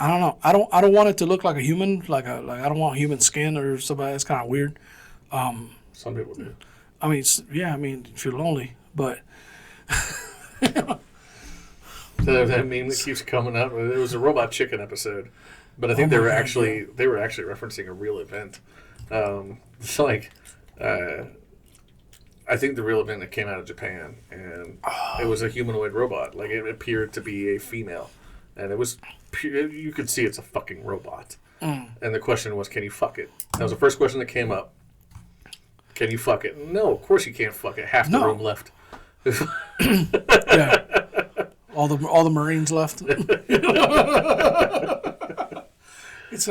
I don't know. I don't want it to look like a human. I don't want human skin or something. That's kind of weird. Some people do. If you're lonely, but that meme that keeps coming up. It was a Robot Chicken episode, but I think they were actually referencing a real event. It's like I think the real event that came out of Japan, and it was a humanoid robot. Like it appeared to be a female, and it was. You could see it's a fucking robot. And the question was, can you fuck it? That was the first question that came up. Can you fuck it? No, of course you can't fuck it. Half the room left. Yeah. All the Marines left. It's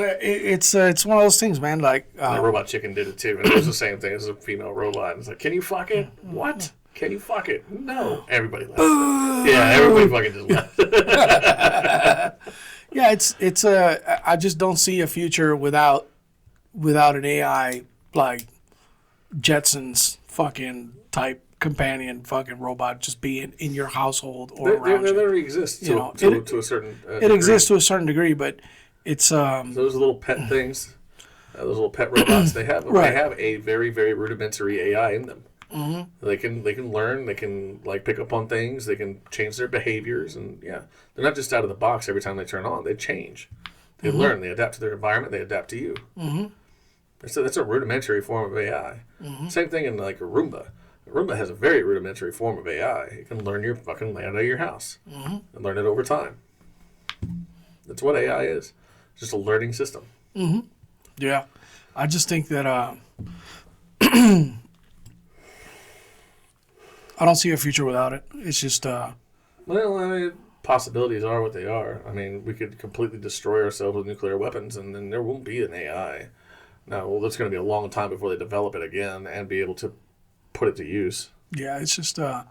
one of those things, man. Like the Robot Chicken did it too, and it was the same thing. It's a female robot. It's like, can you fuck it? What? Can you fuck it? No. Everybody left. Yeah, everybody fucking just left. Yeah, it's I just don't see a future without an AI like Jetsons fucking type companion fucking robot just being in your household or around you. There exists to a certain degree. It exists to a certain degree, but it's those little pet things, those little pet robots they have. They have a very, very rudimentary AI in them. They can learn. They can like pick up on things. They can change their behaviors, and yeah, they're not just out of the box every time they turn on. They change. They learn. They adapt to their environment. They adapt to you. That's a rudimentary form of AI. Same thing in like a Roomba. A Roomba has a very rudimentary form of AI. It can learn your fucking layout of your house and learn it over time. That's what AI is. It's just a learning system. Yeah. I just think that I don't see a future without it. It's just Well, I mean, possibilities are what they are. I mean, we could completely destroy ourselves with nuclear weapons, and then there won't be an AI. Now, well, that's going to be a long time before they develop it again and be able to put it to use. yeah, it's just I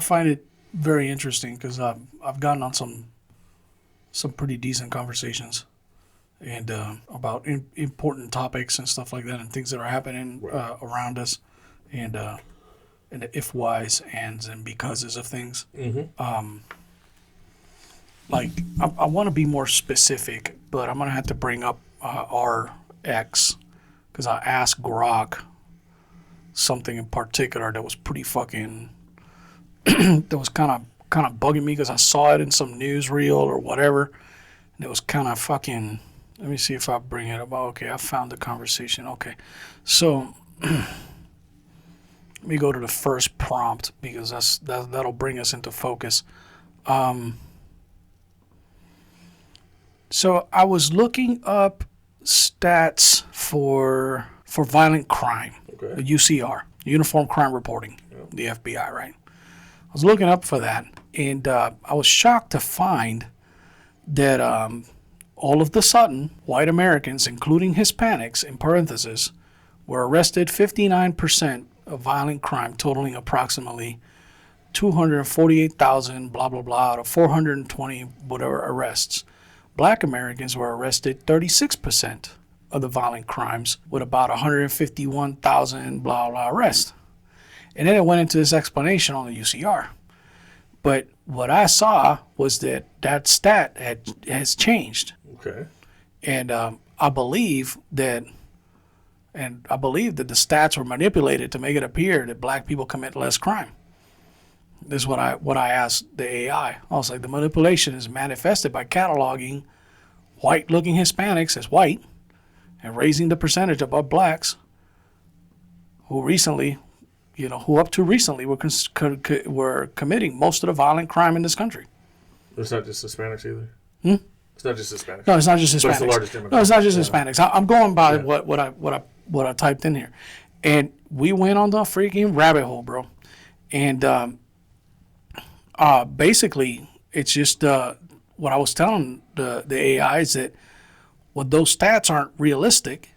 find it very interesting because I've gotten on some pretty decent conversations and about important topics and stuff like that and things that are happening around us and the if, whys, ands, and becauses of things. Like I want to be more specific, but I'm gonna have to bring up our ex because I asked Grok something in particular that was pretty fucking that was kind of bugging me because I saw it in some newsreel or whatever, and it was kind of fucking. Let me see if I bring it up. Okay, I found the conversation. Okay, so let me go to the first prompt because that'll bring us into focus. So I was looking up stats for violent crime, the UCR, Uniform Crime Reporting, the FBI, right? I was looking up for that, and I was shocked to find that all of the sudden, white Americans, including Hispanics, in parentheses, were arrested 59% of violent crime, totaling approximately 248,000, blah, blah, blah, out of 420 whatever arrests. Black Americans were arrested 36% of the violent crimes with about 151,000 blah blah arrests. And then it went into this explanation on the UCR. But what I saw was that stat has changed. Okay. And I believe that the stats were manipulated to make it appear that black people commit less crime. This is what I asked the AI. I was like, the manipulation is manifested by cataloging white-looking Hispanics as white and raising the percentage above blacks who up to recently were committing most of the violent crime in this country. It's not just Hispanics either. It's not just Hispanics. No, it's not just Hispanics. But it's the largest demographic. No, it's not just Hispanics. I'm going by what I typed in here, and we went on the freaking rabbit hole, bro. And basically, it's just what I was telling the AI is that those stats aren't realistic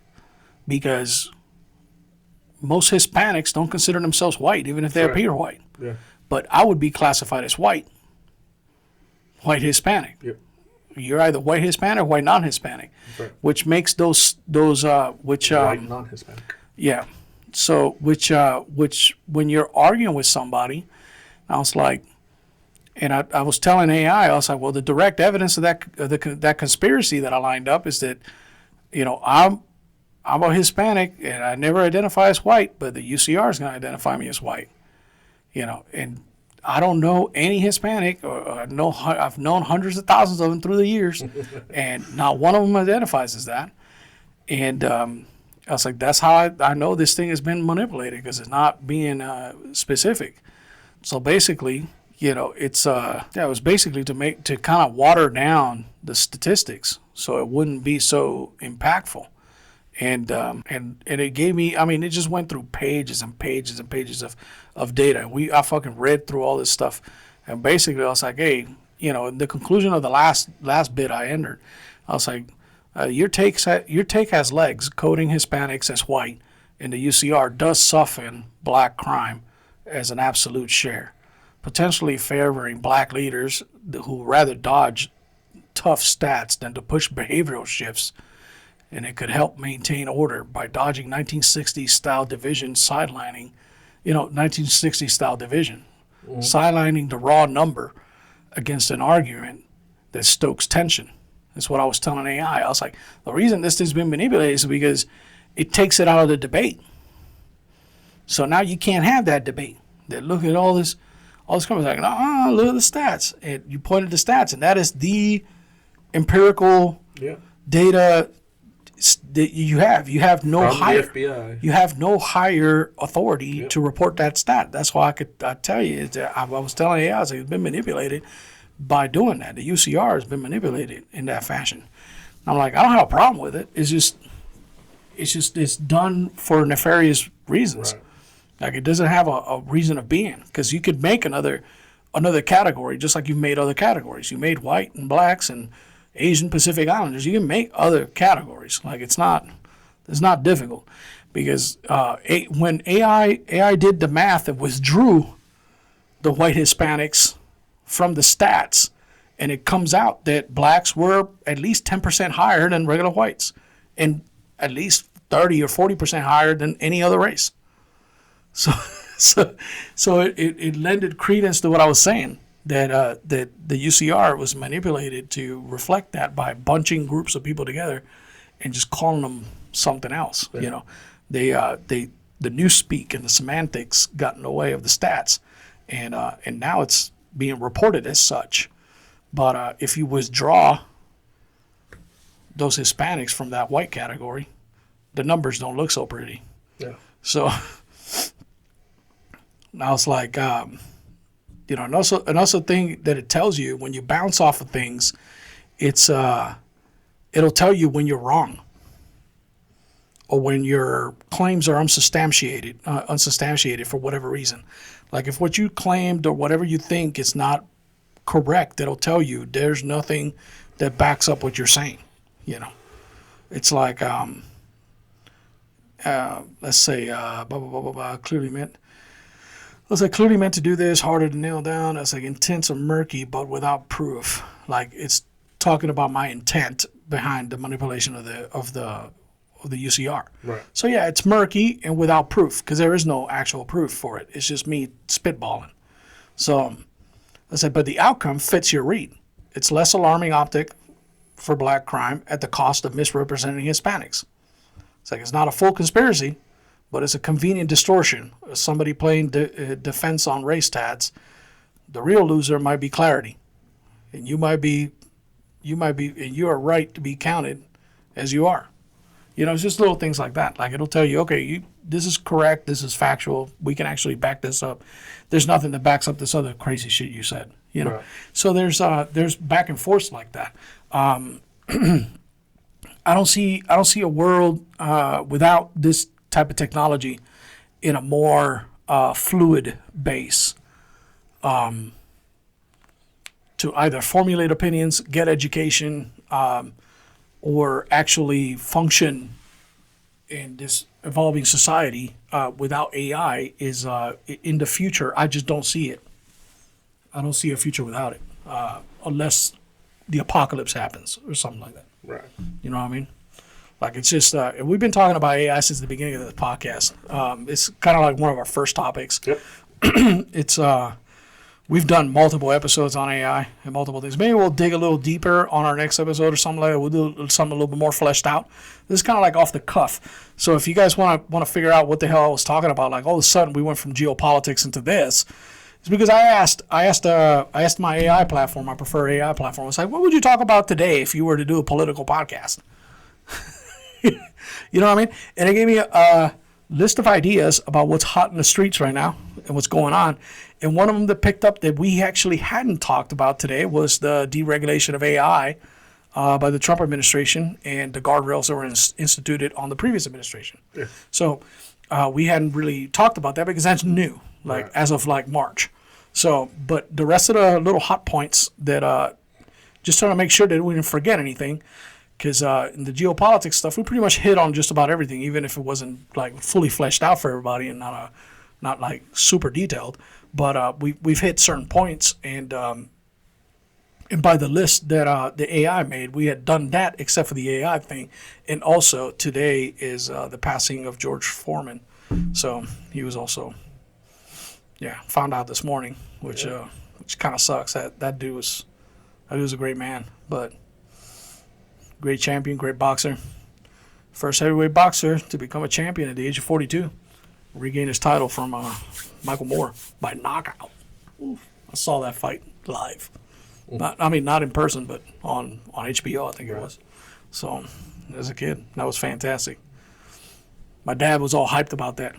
because most Hispanics don't consider themselves white, even if they appear white. Yeah. But I would be classified as white Hispanic. Yep. You're either white Hispanic or white non-Hispanic, which makes those white non-Hispanic. Yeah. So which when you're arguing with somebody, I was like, and I was telling AI, I was like, well, the direct evidence of that conspiracy that I lined up is that, I'm a Hispanic and I never identify as white, but the UCR is going to identify me as white, and I don't know any Hispanic, or I've known hundreds of thousands of them through the years, and not one of them identifies as that. And I was like, that's how I know this thing has been manipulated because it's not being specific. So basically, it was basically to kind of water down the statistics so it wouldn't be so impactful. And it gave me, it just went through pages and pages and pages of data. I fucking read through all this stuff. And basically I was like, hey, in the conclusion of the last bit I entered, I was like, your take has legs, coding Hispanics as white, and the UCR does soften black crime as an absolute share, potentially favoring black leaders who rather dodge tough stats than to push behavioral shifts. And it could help maintain order by dodging 1960s style division, sidelining, 1960s style division, sidelining the raw number against an argument that stokes tension. That's what I was telling AI. I was like, the reason this thing's been manipulated is because it takes it out of the debate. So now you can't have that debate. That look at all this companies like, look at the stats. And you pointed the stats, and that is the empirical data that you have. You have no From higher the FBI. You have no higher authority to report that stat. That's why I tell you is that I was telling AI, it's been manipulated by doing that. The UCR has been manipulated in that fashion. And I'm like, I don't have a problem with it. It's done for nefarious reasons. Right. Like it doesn't have a reason of being, because you could make another category just like you've made other categories. You made white and blacks and Asian Pacific Islanders. You can make other categories. Like it's not difficult, because when AI did the math and withdrew the white Hispanics from the stats, and it comes out that blacks were at least 10% higher than regular whites, and at least 30 or 40% higher than any other race. So it lended credence to what I was saying, that the UCR was manipulated to reflect that by bunching groups of people together and just calling them something else. Yeah. You know, the newspeak and the semantics got in the way of the stats, and now it's being reported as such. But if you withdraw those Hispanics from that white category, the numbers don't look so pretty. Yeah. So now it's like, and also thing that it tells you when you bounce off of things, it'll tell you when you're wrong, or when your claims are unsubstantiated for whatever reason. Like if what you claimed or whatever you think is not correct, it'll tell you there's nothing that backs up what you're saying. You know, it's like let's say clearly meant. Let's say clearly meant to do this, harder to nail down. That's like intense or murky, but without proof. Like it's talking about my intent behind the manipulation of the UCR. Right. So yeah, it's murky and without proof, because there is no actual proof for it. It's just me spitballing. So I said, but the outcome fits your read. It's less alarming optic for black crime at the cost of misrepresenting Hispanics. It's like it's not a full conspiracy, but it's a convenient distortion. Somebody playing defense on race tats. The real loser might be clarity, and you are right to be counted as you are. You know, it's just little things like that. Like it'll tell you, okay, this is correct, this is factual. We can actually back this up. There's nothing that backs up this other crazy shit you said. You know, right. So there's back and forth like that. I don't see a world without this type of technology in a more fluid base to either formulate opinions, get education, or actually function in this evolving society without AI is in the future. I just don't see it. I don't see a future without it, unless the apocalypse happens or something like that. Right. You know what I mean? Like it's just we've been talking about AI since the beginning of the podcast. It's kind of like one of our first topics. Yep. It's we've done multiple episodes on AI and multiple things. Maybe we'll dig a little deeper on our next episode or something like that. We'll do something a little bit more fleshed out. This is kind of like off the cuff. So if you guys want to figure out what the hell I was talking about, like all of a sudden we went from geopolitics into this, it's because I asked my AI platform, my preferred AI platform. I was like, what would you talk about today if you were to do a political podcast? You know what I mean? And it gave me a list of ideas about what's hot in the streets right now and what's going on. And one of them that picked up that we actually hadn't talked about today was the deregulation of AI by the Trump administration and the guardrails that were instituted on the previous administration. Yeah. So we hadn't really talked about that because that's new, like right. As of like March. So, but the rest of the little hot points that just trying to make sure that we didn't forget anything. Because in the geopolitics stuff, we pretty much hit on just about everything, even if it wasn't like fully fleshed out for everybody and not like super detailed. But we've hit certain points, and by the list that the AI made, we had done that except for the AI thing. And also today is the passing of George Foreman, so he was also found out this morning, which kind of sucks. That dude was a great man, but. Great champion, great boxer. First heavyweight boxer to become a champion at the age of 42. regain his title from Michael Moore by knockout. Oof. I saw that fight live. Not in person, but on HBO, I think it was. So, as a kid, that was fantastic. My dad was all hyped about that.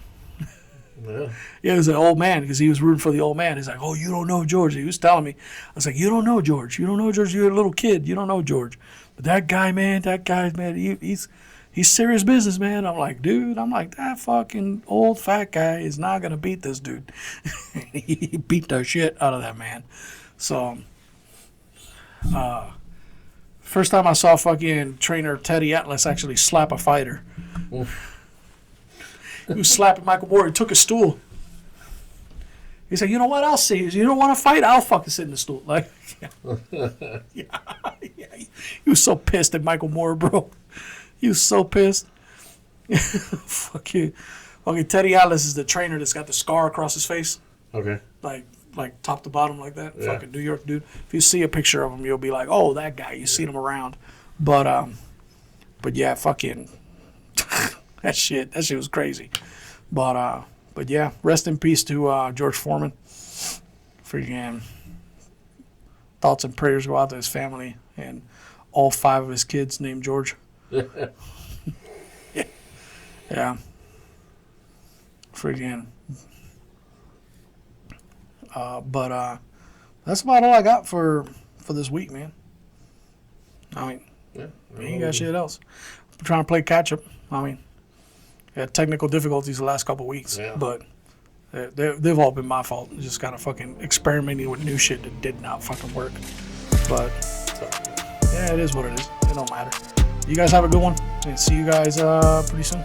Yeah. Yeah, he was an old man because he was rooting for the old man. He's like, "Oh, you don't know George." He was telling me. I was like, "You don't know George. You don't know George. You're a little kid. You don't know George." But that guy, man, he's serious business, man. I'm like, dude, that fucking old fat guy is not going to beat this dude. He beat the shit out of that man. So, first time I saw fucking trainer Teddy Atlas actually slap a fighter. He was slapping Michael Moore. He took a stool. He said, "You know what? I'll see. You don't want to fight? I'll fucking sit in the stool." Like, yeah. He was so pissed at Michael Moore, bro. He was so pissed. Fuck you. Okay, Teddy Atlas is the trainer that's got the scar across his face. Okay. Like top to bottom like that. Yeah. Fucking New York dude. If you see a picture of him, you'll be like, "Oh, that guy." You seen him around. But yeah, fucking that shit was crazy. But yeah, rest in peace to George Foreman. Freaking thoughts and prayers go out to his family and all 5 of his kids named George. Yeah. Freaking. But that's about all I got for this week, man. I mean, we ain't got shit else. I'm trying to play catch up. I mean, had technical difficulties the last couple weeks, but they've all been my fault. Just kind of fucking experimenting with new shit that did not fucking work. But yeah, it is what it is. It don't matter. You guys have a good one, and see you guys pretty soon.